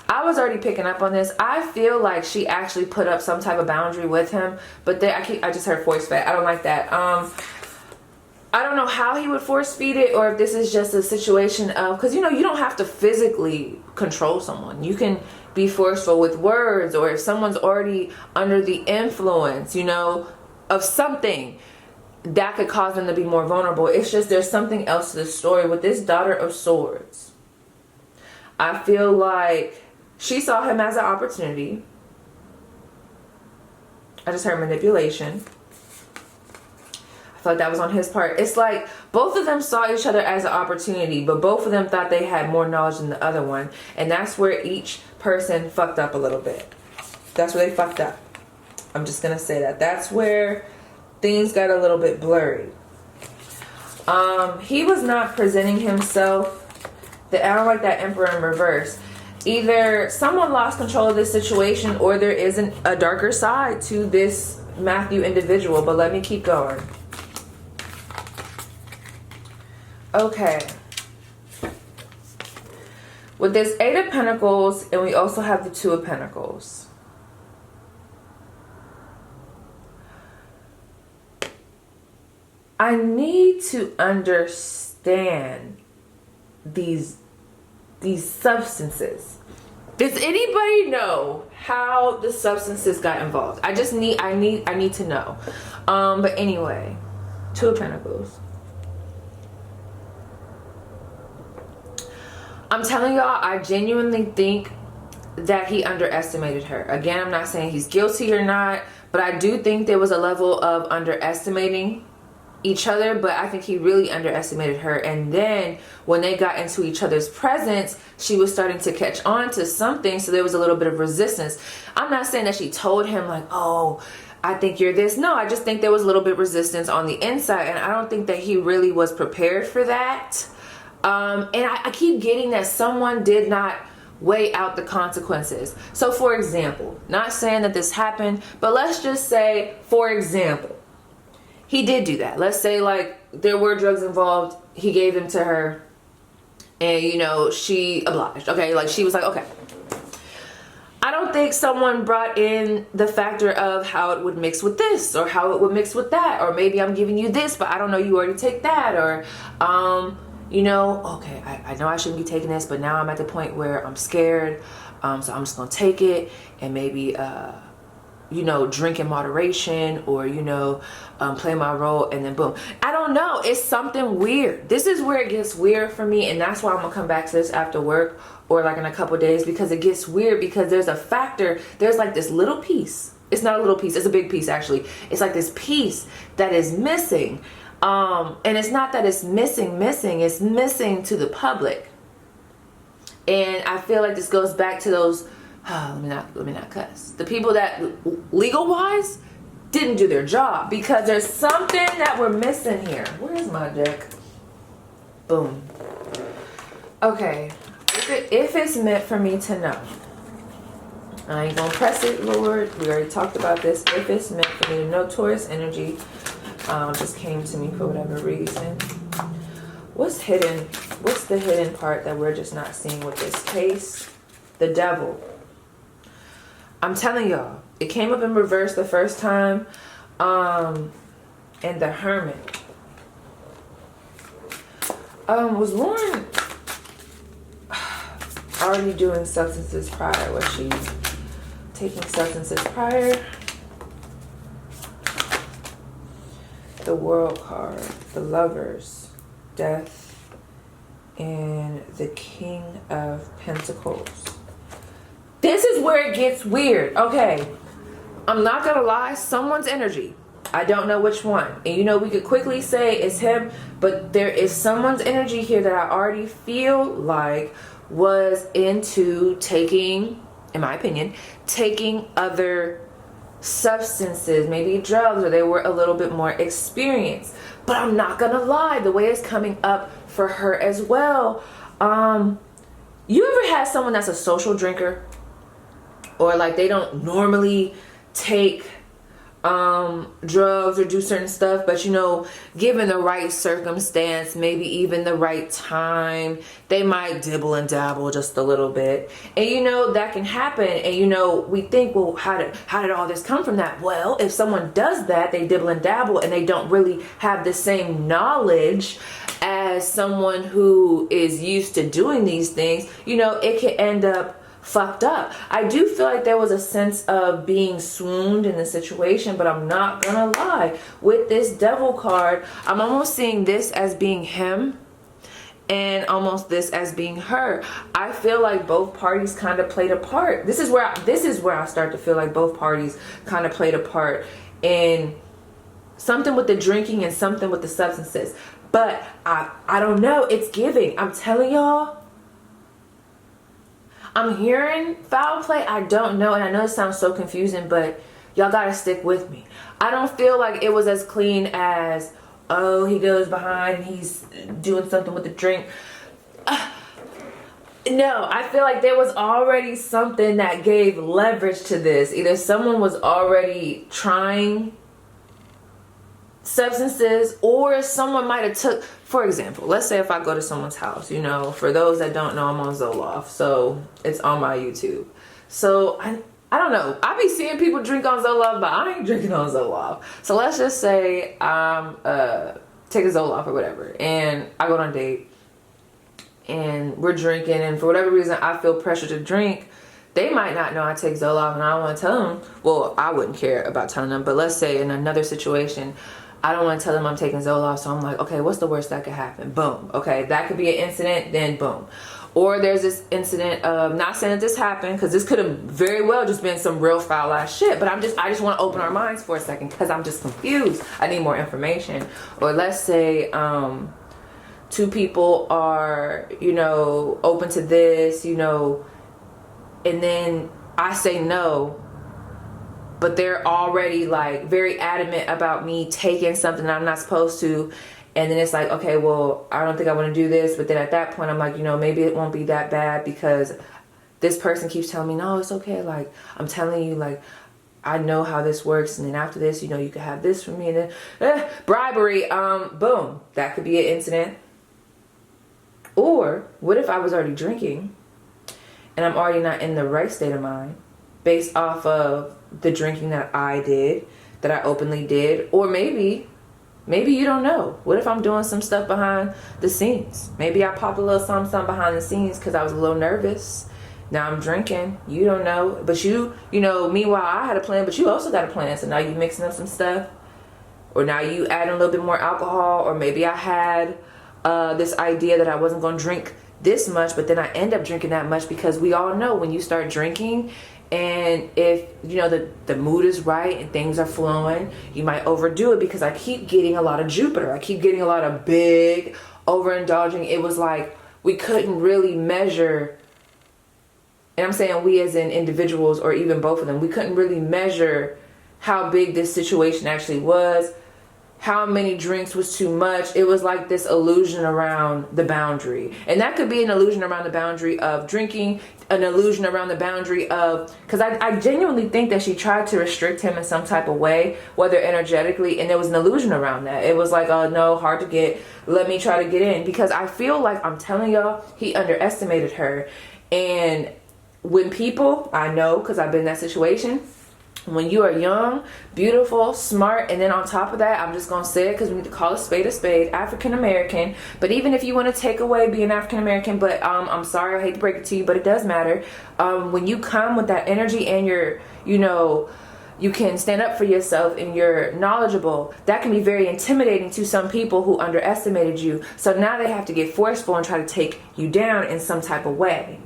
I was already picking up on this. I feel like she actually put up some type of boundary with him, but I just heard force fed. I don't like that. I don't know how he would force feed it, or if this is just a situation of, because you know, you don't have to physically control someone. You can be forceful with words, or if someone's already under the influence, you know, of something that could cause them to be more vulnerable. It's just there's something else to the story with this Daughter of Swords. I feel like she saw him as an opportunity. I just heard manipulation. I feel like that was on his part. It's like both of them saw each other as an opportunity, but both of them thought they had more knowledge than the other one. And that's where each person fucked up a little bit. That's where they fucked up. I'm just going to say that. That's where things got a little bit blurry. He was not presenting himself. I don't like that Emperor in reverse. Either someone lost control of this situation, or there isn't a darker side to this Matthew individual. But let me keep going. Okay. With this Eight of Pentacles, and we also have the Two of Pentacles. I need to understand these substances. Does anybody know how the substances got involved? I need to know. But anyway, Two of Pentacles. I'm telling y'all, I genuinely think that he underestimated her. Again, I'm not saying he's guilty or not, but I do think there was a level of underestimating each other, but I think he really underestimated her. And then when they got into each other's presence, she was starting to catch on to something, so there was a little bit of resistance. I'm not saying that she told him like, oh, I think you're this. No, I just think there was a little bit of resistance on the inside, and I don't think that he really was prepared for that. And I keep getting that someone did not weigh out the consequences. So for example, not saying that this happened, but let's just say, for example, he did do that. Let's say like there were drugs involved. He gave them to her, and you know, she obliged. Okay, like she was like, okay. I don't think someone brought in the factor of how it would mix with this, or how it would mix with that, or maybe I'm giving you this, but I don't know you already take that, or you know, okay, I know I shouldn't be taking this, but now I'm at the point where I'm scared, so I'm just gonna take it, and maybe you know, drink in moderation, or you know, play my role, and then boom. I don't know, it's something weird. This is where it gets weird for me, and that's why I'm gonna come back to this after work, or like in a couple days, because it gets weird, because there's a factor, there's like this little piece. It's not a little piece, it's a big piece actually. It's like this piece that is missing, and it's not that it's missing, it's missing to the public. And I feel like this goes back to those, let me not cuss. The people that legal wise didn't do their job, because there's something that we're missing here. Where's my deck? Boom. Okay, if it's meant for me to know, I ain't gonna press it, Lord. We already talked about this. If it's meant for me to know, Taurus energy just came to me for whatever reason. What's hidden? What's the hidden part that we're just not seeing with this case? The Devil. I'm telling y'all, it came up in reverse the first time, and the Hermit. Was Lauren already doing substances prior? Was she taking substances prior? The World card, the Lovers, Death, and the King of Pentacles. This is where it gets weird. Okay, I'm not gonna lie, someone's energy, I don't know which one, and you know, we could quickly say it's him, but there is someone's energy here that I already feel like was into taking, in my opinion, taking other substances, maybe drugs, or they were a little bit more experienced. But I'm not gonna lie, the way it's coming up for her as well. You ever had someone that's a social drinker, or like they don't normally take drugs or do certain stuff, but you know, given the right circumstance, maybe even the right time, they might dibble and dabble just a little bit, and you know that can happen. And you know, we think, well, how did all this come from that? Well, if someone does that, they dibble and dabble, and they don't really have the same knowledge as someone who is used to doing these things, you know, it can end up fucked up. I do feel like there was a sense of being swooned in the situation, but I'm not gonna lie, with this devil card, I'm almost seeing this as being him and almost this as being her. I feel like both parties kind of played a part. This is where I start to feel like both parties kind of played a part in something with the drinking and something with the substances. But I don't know, it's giving. I'm telling y'all, I'm hearing foul play. I don't know, and I know it sounds so confusing, but y'all gotta stick with me. I don't feel like it was as clean as, oh, he goes behind and he's doing something with the drink. No, I feel like there was already something that gave leverage to this. Either someone was already trying substances, or someone might have took, for example, let's say if I go to someone's house, you know, for those that don't know, I'm on Zoloft, so it's on my YouTube. So I don't know, I be seeing people drink on Zoloft, but I ain't drinking on Zoloft. So let's just say I'm taking Zoloft or whatever, and I go on a date and we're drinking, and for whatever reason I feel pressure to drink. They might not know I take Zoloft, and I don't want to tell them. Well, I wouldn't care about telling them, but let's say in another situation, I don't want to tell them I'm taking Zoloft, so I'm like, okay, what's the worst that could happen? Boom. Okay, that could be an incident, then boom. Or there's this incident of, not saying that this happened, because this could have very well just been some real foul ass shit, but I just want to open our minds for a second, because I'm just confused. I need more information. Or let's say two people are, you know, open to this, you know, and then I say no, but they're already like very adamant about me taking something that I'm not supposed to. And then it's like, okay, well, I don't think I want to do this. But then at that point, I'm like, you know, maybe it won't be that bad, because this person keeps telling me, no, it's okay. Like, I'm telling you, like, I know how this works. And then after this, you know, you could have this from me. And then bribery, boom, that could be an incident. Or what if I was already drinking and I'm already not in the right state of mind based off of the drinking that I did, that I openly did? Or maybe you don't know. What if I'm doing some stuff behind the scenes? Maybe I popped a little something behind the scenes because I was a little nervous. Now I'm drinking. You don't know. But you know, meanwhile I had a plan, but you also got a plan. So now you mixing up some stuff. Or now you adding a little bit more alcohol. Or maybe I had this idea that I wasn't going to drink this much, but then I end up drinking that much, because we all know when you start drinking, and if you know the mood is right and things are flowing, you might overdo it, because I keep getting a lot of Jupiter. I keep getting a lot of big overindulging. It was like we couldn't really measure, and I'm saying we as in individuals, or even both of them, we couldn't really measure how big this situation actually was. How many drinks was too much. It was like this illusion around the boundary. And that could be an illusion around the boundary of drinking, an illusion around the boundary of, because I genuinely think that she tried to restrict him in some type of way, whether energetically, and there was an illusion around that. It was like, oh no, hard to get, let me try to get in. Because I feel like, I'm telling y'all, he underestimated her. And when people, I know, because I've been in that situation, when you are young, beautiful, smart, and then on top of that, I'm just going to say it because we need to call a spade, African American. But even if you want to take away being African American, but I'm sorry, I hate to break it to you, but it does matter. When you come with that energy and you're, you know, you can stand up for yourself and you're knowledgeable, that can be very intimidating to some people who underestimated you. So now they have to get forceful and try to take you down in some type of way.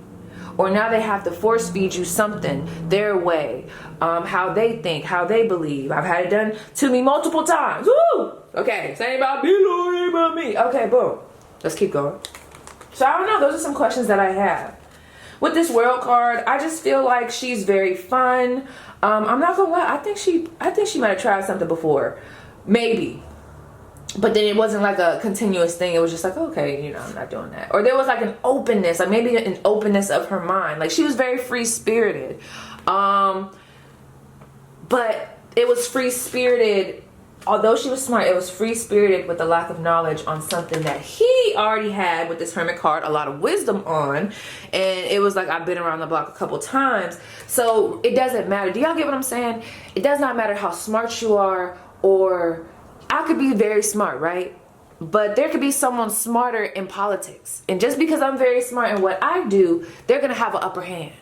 Or now they have to force feed you something, their way, how they think, how they believe. I've had it done to me multiple times. Woo! Okay, say about me, Lord, about me. Okay, boom. Let's keep going. So I don't know, those are some questions that I have. with this world card, I just feel like she's very fun. I'm not gonna lie, I think she might have tried something before, maybe, but then it wasn't like a continuous thing. It was just like, okay, you know, I'm not doing that. Or there was like an openness, like maybe an openness of her mind. Like she was very free spirited, but it was free spirited. Although she was smart, it was free-spirited with a lack of knowledge on something that he already had with this Hermit card a lot of wisdom on. And it was like, I've been around the block a couple times. So it doesn't matter. Do y'all get what I'm saying? It does not matter how smart you are, or I could be very smart, right? But there could be someone smarter in politics. And just because I'm very smart in what I do, they're going to have an upper hand.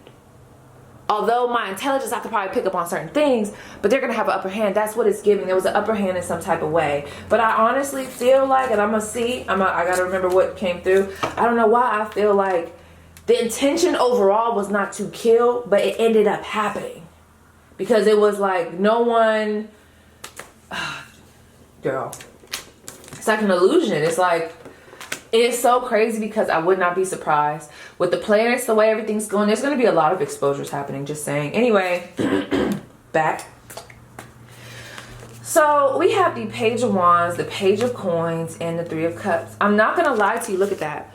Although my intelligence, I could probably pick up on certain things, but they're going to have an upper hand. That's what it's giving. There was an upper hand in some type of way. But I honestly feel like, and I'm going to see, I got to remember what came through. I don't know why I feel like the intention overall was not to kill, but it ended up happening. Because it was like no one, girl, it's like an illusion. It's like, it is so crazy because I would not be surprised. With the planets, the way everything's going, there's going to be a lot of exposures happening, just saying. Anyway, back. So we have the Page of Wands, the Page of Coins, and the Three of Cups. I'm not going to lie to you. Look at that.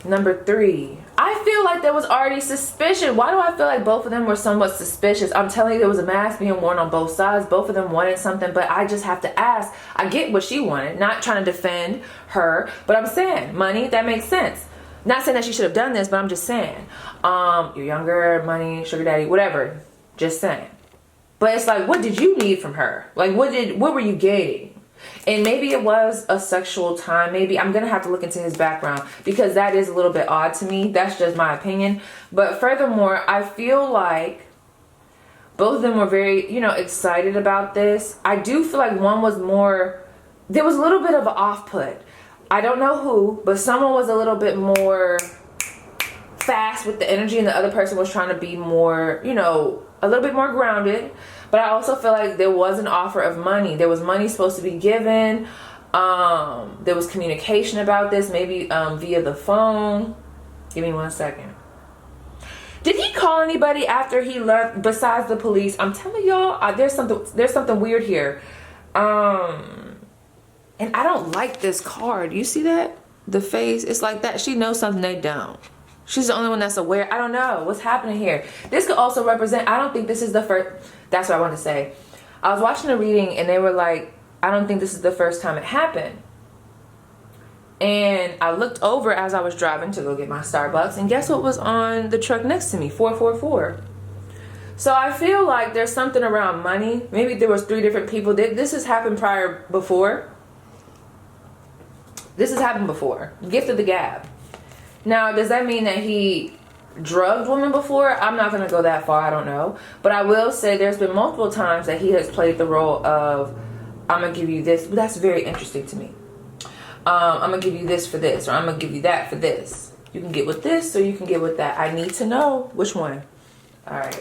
Number 3. I feel like there was already suspicion. Why do I feel like both of them were somewhat suspicious? I'm telling you, there was a mask being worn on both sides. Both of them wanted something, but I just have to ask. I get what she wanted. Not trying to defend her, but I'm saying money, that makes sense. Not saying that she should have done this, but I'm just saying. You're younger, money, sugar daddy, whatever. Just saying. But it's like, what did you need from her? Like, what were you getting? And maybe it was a sexual time. Maybe I'm going to have to look into his background, because that is a little bit odd to me. That's just my opinion. But furthermore, I feel like both of them were very, you know, excited about this. I do feel like one was more, there was a little bit of an off-put. I don't know who, but someone was a little bit more fast with the energy, and the other person was trying to be more, you know, a little bit more grounded. But I also feel like there was an offer of money. There was money supposed to be given. There was communication about this, maybe via the phone. Give me 1 second. Did he call anybody after he left besides the police? I'm telling y'all, there's something weird here. And I don't like this card. You see that? The face, it's like that. She knows something they don't. She's the only one that's aware. I don't know what's happening here. This could also represent, I don't think this is the first, that's what I wanted to say. I was watching a reading and they were like, I don't think this is the first time it happened. And I looked over as I was driving to go get my Starbucks, and guess what was on the truck next to me? 444. So I feel like there's something around money. Maybe there was 3 different people. This has happened before. This has happened before. Gift of the gab. Now, does that mean that he drugged women before? I'm not going to go that far. I don't know. But I will say there's been multiple times that he has played the role of, I'm going to give you this. That's very interesting to me. I'm going to give you this for this, or I'm going to give you that for this. You can get with this, or you can get with that. I need to know which one. All right.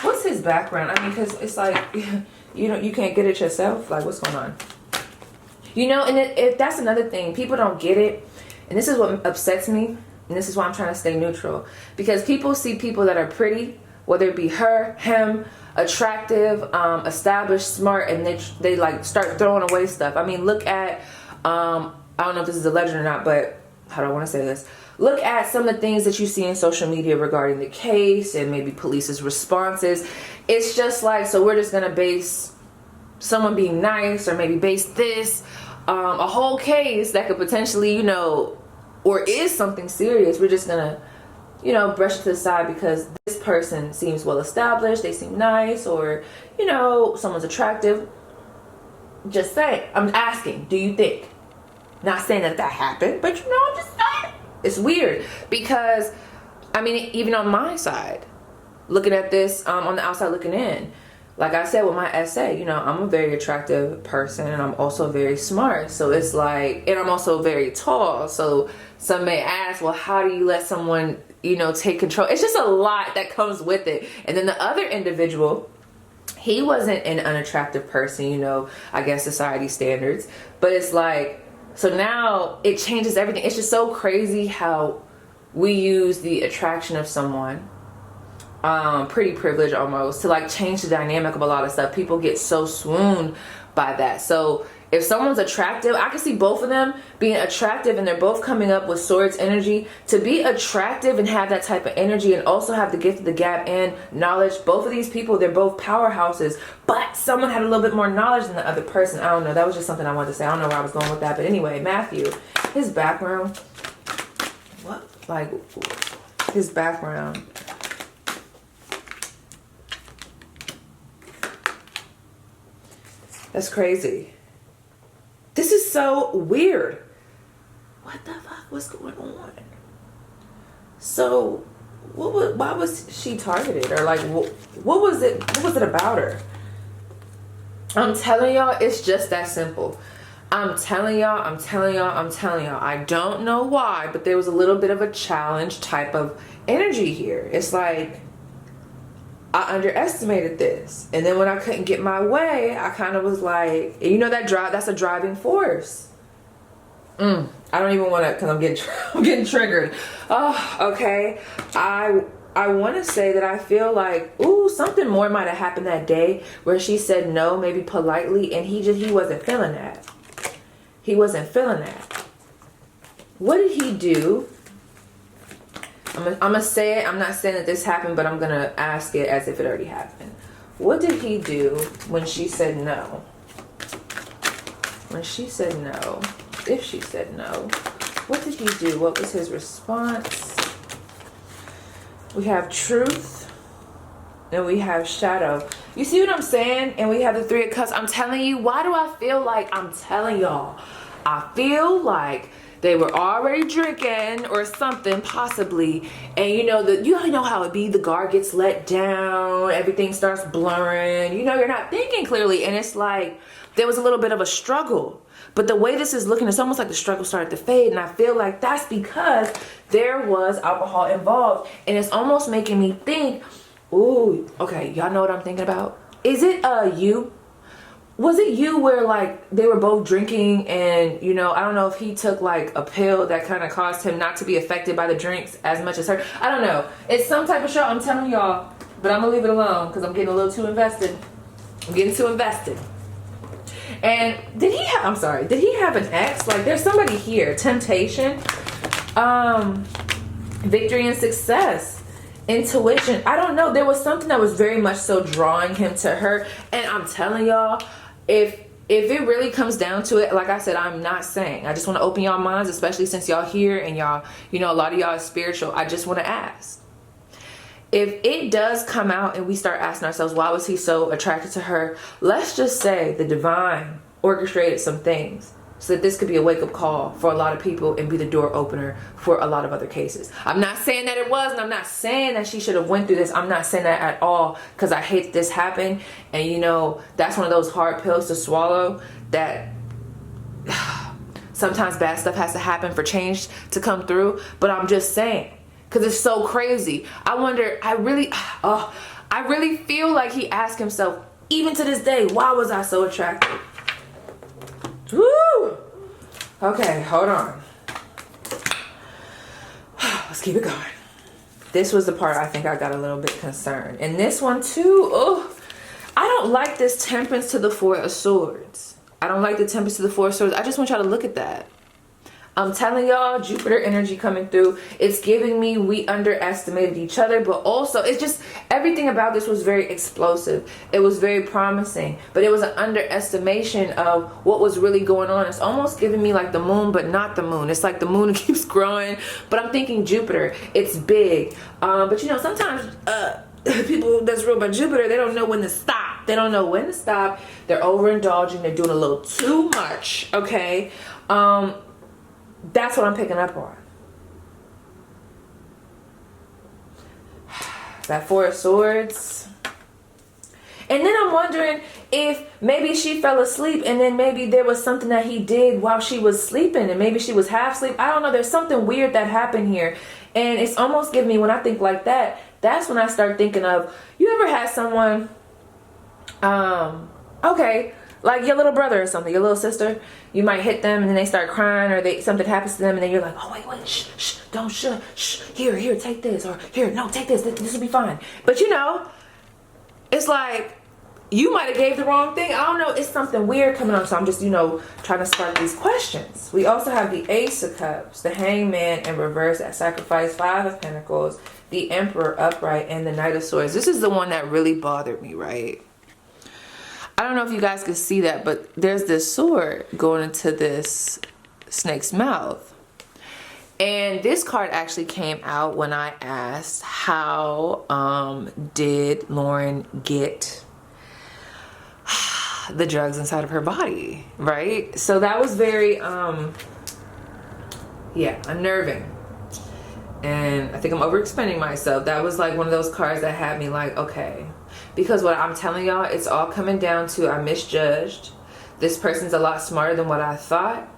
What's his background? I mean, because it's like, you know, you can't get it yourself. Like, what's going on? You know, and that's another thing. People don't get it. And this is what upsets me, and this is why I'm trying to stay neutral. Because people see people that are pretty, whether it be her, him, attractive, established, smart, and they like start throwing away stuff. I mean, look at, I don't know if this is a legend or not, but how do I want to say this? Look at some of the things that you see in social media regarding the case and maybe police's responses. It's just like, so we're just going to base someone being nice, or maybe base this, a whole case that could potentially, you know, or is something serious. We're just gonna, you know, brush it to the side because this person seems well established, they seem nice, or, you know, someone's attractive. Just saying. I'm asking, do you think? Not saying that happened, but you know, I'm just saying. It's weird because, I mean, even on my side, looking at this, on the outside looking in, like I said with my essay, you know, I'm a very attractive person, and I'm also very smart. So it's like, and I'm also very tall. So some may ask, well, how do you let someone, you know, take control? It's just a lot that comes with it. And then the other individual, he wasn't an unattractive person, you know, I guess society standards. But it's like So now it changes everything. It's just so crazy how we use the attraction of someone, pretty privileged almost, to like change the dynamic of a lot of stuff. People get so swooned by that. So if someone's attractive, I can see both of them being attractive and they're both coming up with swords energy. To be attractive and have that type of energy and also have the gift of the gab and knowledge, both of these people, they're both powerhouses, but someone had a little bit more knowledge than the other person. I don't know. That was just something I wanted to say. I don't know where I was going with that. But anyway, Matthew, his background, what? Like, his background. That's crazy. This is so weird. What the fuck was going on? So, why was she targeted? Or like, what was it? What was it about her? I'm telling y'all, it's just that simple. I'm telling y'all. I don't know why, but there was a little bit of a challenge type of energy here. It's like, I underestimated this, and then when I couldn't get my way, I kind of was like, you know, that's a driving force. I don't even want to, because I'm getting triggered. Oh, okay. I want to say that I feel like, ooh, something more might have happened that day where she said no, maybe politely, and he wasn't feeling that. He wasn't feeling that. What did he do? I'm gonna say it. I'm not saying that this happened, but I'm gonna ask it as if it already happened. What did he do when she said no? When she said no, if she said no, what did he do? What was his response? We have truth and we have shadow. You see what I'm saying? And we have the Three of Cups. I'm telling you, why do I feel like, I'm telling y'all, I feel like they were already drinking or something, possibly. And you know how it be, the guard gets let down, everything starts blurring, you know, you're not thinking clearly. And it's like, there was a little bit of a struggle. But the way this is looking, it's almost like the struggle started to fade. And I feel like that's because there was alcohol involved. And it's almost making me think, ooh, okay, y'all know what I'm thinking about? Is it you? Was it you where like they were both drinking and, you know, I don't know if he took like a pill that kind of caused him not to be affected by the drinks as much as her. I don't know. It's some type of show, I'm telling y'all, but I'm gonna leave it alone because I'm getting a little too invested. I'm getting too invested. And did he have an ex? Like there's somebody here, temptation, victory and success, intuition. I don't know. There was something that was very much so drawing him to her. And I'm telling y'all, if it really comes down to it, like I said, I'm not saying. I just want to open y'all minds, especially since y'all here and y'all, you know, a lot of y'all is spiritual. I just want to ask. If it does come out and we start asking ourselves, why was he so attracted to her? Let's just say the divine orchestrated some things so that this could be a wake-up call for a lot of people and be the door opener for a lot of other cases. I'm not saying that it was, and I'm not saying that she should have went through this. I'm not saying that at all, because I hate this happened. And you know, that's one of those hard pills to swallow, that sometimes bad stuff has to happen for change to come through. But I'm just saying, because it's so crazy. I wonder, I really feel like he asked himself, even to this day, why was I so attracted? Woo! Okay, hold on. Let's keep it going. This was the part I think I got a little bit concerned. And this one too, I don't like this Temperance to the Four of Swords. I don't like the Temperance to the Four of Swords. I just want y'all to look at that. I'm telling y'all, Jupiter energy coming through. It's giving me we underestimated each other, but also it's just everything about this was very explosive. It was very promising, but it was an underestimation of what was really going on. It's almost giving me like the moon, but not the moon. It's like the moon keeps growing, but I'm thinking Jupiter. It's big, but you know, sometimes people that's ruled by Jupiter, they don't know when to stop. They don't know when to stop. They're overindulging. They're doing a little too much. Okay. That's what I'm picking up on. That Four of Swords. And then I'm wondering if maybe she fell asleep and then maybe there was something that he did while she was sleeping and maybe she was half asleep. I don't know. There's something weird that happened here. And it's almost giving me, when I think like that, that's when I start thinking of, you ever had someone, okay, Like your little brother or something, your little sister, you might hit them and then they start crying, or something happens to them and then you're like, oh wait, shh, don't, shh, here, take this, or here, no, take this will be fine. But you know, it's like, you might have gave the wrong thing. I don't know, it's something weird coming up, so I'm just, you know, trying to spark these questions. We also have the Ace of Cups, the Hangman in reverse at sacrifice, Five of Pentacles, the Emperor upright, and the Knight of Swords. This is the one that really bothered me, right? I don't know if you guys can see that, but there's this sword going into this snake's mouth. And this card actually came out when I asked, how did Lauren get the drugs inside of her body, right? So that was very, yeah, unnerving. And I think I'm overextending myself. That was like one of those cards that had me like, okay. Because what I'm telling y'all, it's all coming down to I misjudged. This person's a lot smarter than what I thought.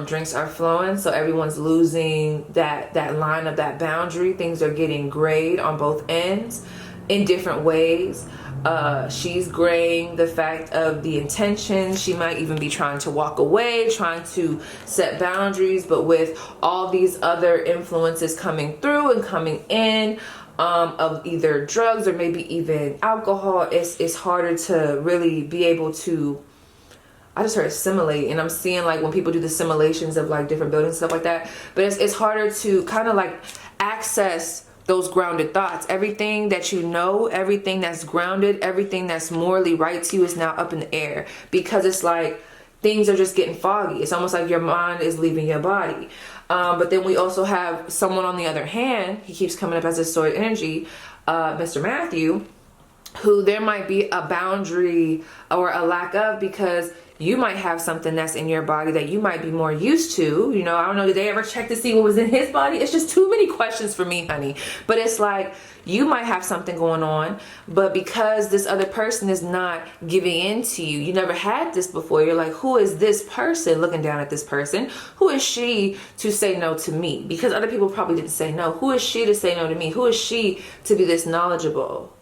Drinks are flowing, so everyone's losing that line of that boundary. Things are getting grayed on both ends in different ways. She's graying the fact of the intention. She might even be trying to walk away, trying to set boundaries, but with all these other influences coming through and coming in, of either drugs or maybe even alcohol, it's harder to really be able to, I just heard assimilate, and I'm seeing like when people do the simulations of like different buildings and stuff like that, but it's harder to kind of like access those grounded thoughts. Everything that you know, everything that's grounded, everything that's morally right to you is now up in the air, because it's like things are just getting foggy. It's almost like your mind is leaving your body. But then we also have someone on the other hand, he keeps coming up as a sword energy, Mr. Matthew, who there might be a boundary or a lack of, because you might have something that's in your body that you might be more used to. You know, I don't know, did they ever check to see what was in his body? It's just too many questions for me, honey. But it's like, you might have something going on, but because this other person is not giving in to you, you never had this before, you're like, who is this person? Looking down at this person, who is she to say no to me? Because other people probably didn't say no. Who is she to say no to me? Who is she to be this knowledgeable?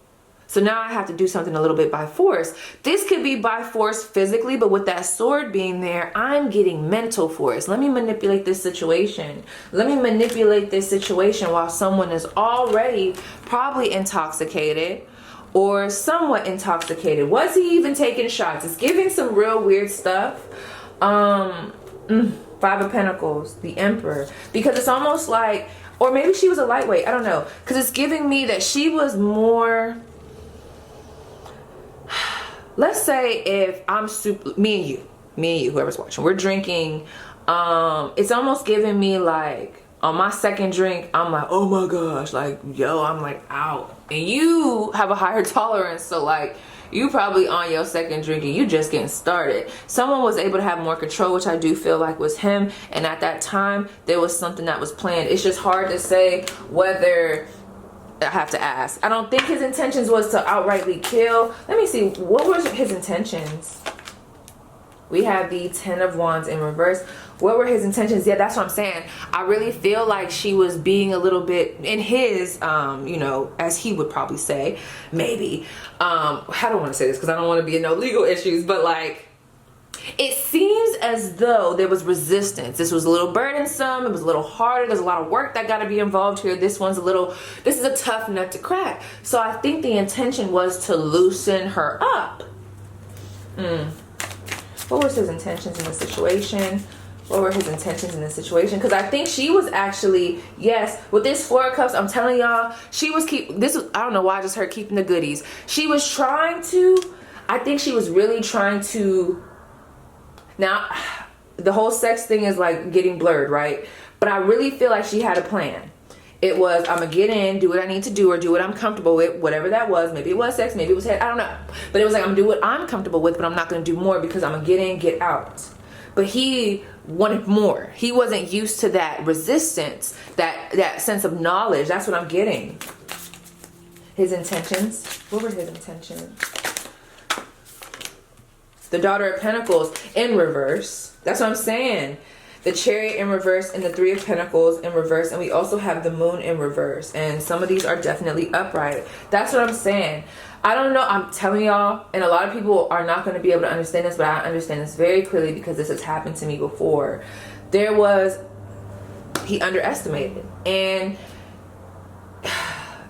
So now I have to do something a little bit by force. This could be by force physically, but with that sword being there, I'm getting mental force. Let me manipulate this situation. Let me manipulate this situation while someone is already probably intoxicated or somewhat intoxicated. Was he even taking shots? It's giving some real weird stuff. Five of Pentacles, the Emperor. Because it's almost like, or maybe she was a lightweight, I don't know. Because it's giving me that she was more... Let's say if I'm me and you, whoever's watching, we're drinking, it's almost giving me like, on my second drink, I'm like, oh my gosh, like, yo, I'm like out. And you have a higher tolerance, so like, you probably on your second drink and you just getting started. Someone was able to have more control, which I do feel like was him. And at that time, there was something that was planned. It's just hard to say whether... I have to ask. I don't think his intentions was to outrightly kill. Let me see. What were his intentions? We have the Ten of Wands in reverse. What were his intentions? Yeah, that's what I'm saying. I really feel like she was being a little bit in his, you know, as he would probably say, maybe. I don't want to say this because I don't want to be in no legal issues, but like, it seems as though there was resistance. This was a little burdensome. It was a little harder. There's a lot of work that got to be involved here. This is a tough nut to crack. So I think the intention was to loosen her up. What was his intentions in the situation? What were his intentions in this situation? Because I think she was actually, yes, with this Four of Cups, I'm telling y'all, she was I don't know why I just heard keeping the goodies. She was trying to, I think she was really trying to, now, the whole sex thing is like getting blurred, right? But I really feel like she had a plan. It was, I'm gonna get in, do what I need to do, or do what I'm comfortable with, whatever that was. Maybe it was sex, maybe it was head, I don't know. But it was like, I'm gonna do what I'm comfortable with, but I'm not gonna do more because I'm gonna get in, get out. But he wanted more. He wasn't used to that resistance, that sense of knowledge. That's what I'm getting. His intentions. What were his intentions? The Daughter of Pentacles in reverse. That's what I'm saying. The Chariot in reverse and the Three of Pentacles in reverse. And we also have the Moon in reverse. And some of these are definitely upright. That's what I'm saying. I don't know. I'm telling y'all, and a lot of people are not going to be able to understand this, but I understand this very clearly because this has happened to me before. He underestimated. And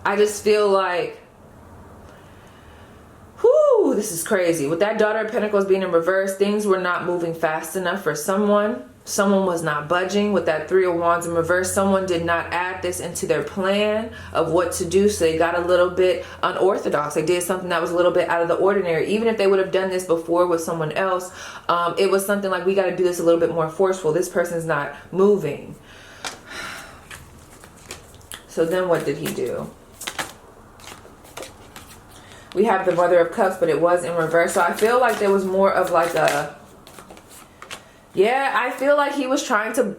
I just feel like, whoo, this is crazy. With that Daughter of Pentacles being in reverse, things were not moving fast enough for someone. Someone was not budging. With that Three of Wands in reverse, someone did not add this into their plan of what to do. So they got a little bit unorthodox. They did something that was a little bit out of the ordinary. Even if they would have done this before with someone else, it was something like, we got to do this a little bit more forceful. This person's not moving. So then what did he do? We have the Mother of Cups, but it was in reverse. So I feel like there was more of like a, yeah, I feel like he was trying to,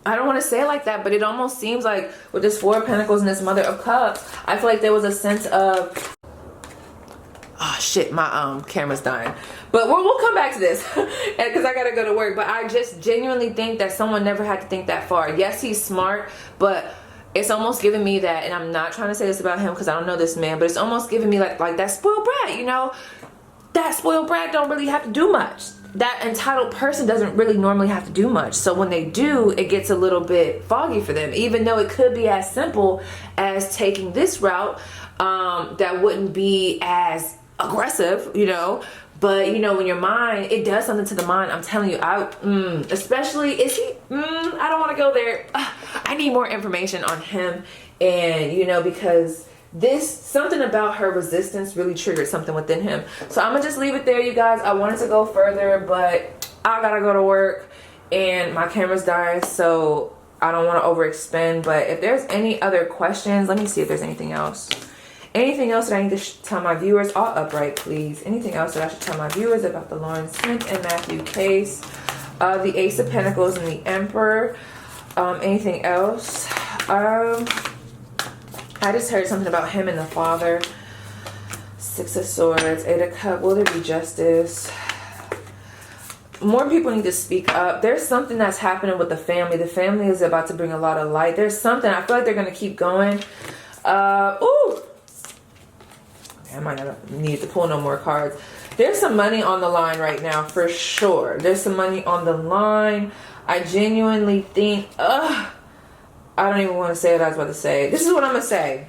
I don't want to say it like that, but it almost seems like with this Four of Pentacles and this Mother of Cups, I feel like there was a sense of, oh shit, my camera's dying. But we'll come back to this because I gotta go to work. But I just genuinely think that someone never had to think that far. Yes, he's smart, but it's almost giving me that, and I'm not trying to say this about him because I don't know this man, but it's almost giving me like that spoiled brat, you know? That spoiled brat don't really have to do much. That entitled person doesn't really normally have to do much. So when they do, it gets a little bit foggy for them, even though it could be as simple as taking this route that wouldn't be as aggressive, you know? But you know, when your mind, it does something to the mind. I'm telling you, especially, is he, I don't want to go there. I need more information on him. And you know, because something about her resistance really triggered something within him. So I'm gonna just leave it there, you guys. I wanted to go further, but I gotta go to work and my camera's dying, so I don't want to overextend. But if there's any other questions, let me see if there's anything else. Anything else that I need to tell my viewers? All upright, please. Anything else that I should tell my viewers about the Lauren Smith and Matthew case? The Ace of Pentacles and the Emperor. Anything else? I just heard something about him and the father. Six of Swords, Eight of Cups. Will there be justice? More people need to speak up. There's something that's happening with the family. The family is about to bring a lot of light. There's something. I feel like they're going to keep going. Ooh. I might not need to pull no more cards. There's some money on the line right now, for sure. There's some money on the line. I genuinely think, I don't even want to say what I was about to say. This is what I'm going to say.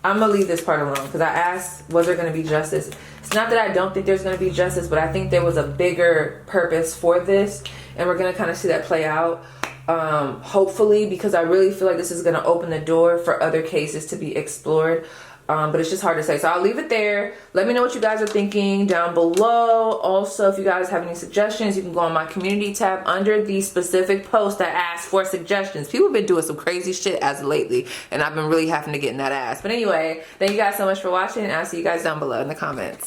I'm going to leave this part alone because I asked, was there going to be justice? It's not that I don't think there's going to be justice, but I think there was a bigger purpose for this. And we're going to kind of see that play out. Hopefully, because I really feel like this is going to open the door for other cases to be explored. But it's just hard to say. So I'll leave it there. Let me know what you guys are thinking down below. Also, if you guys have any suggestions, you can go on my community tab under the specific post that asks for suggestions. People have been doing some crazy shit as of lately, and I've been really having to get in that ass. But anyway, thank you guys so much for watching, and I'll see you guys down below in the comments.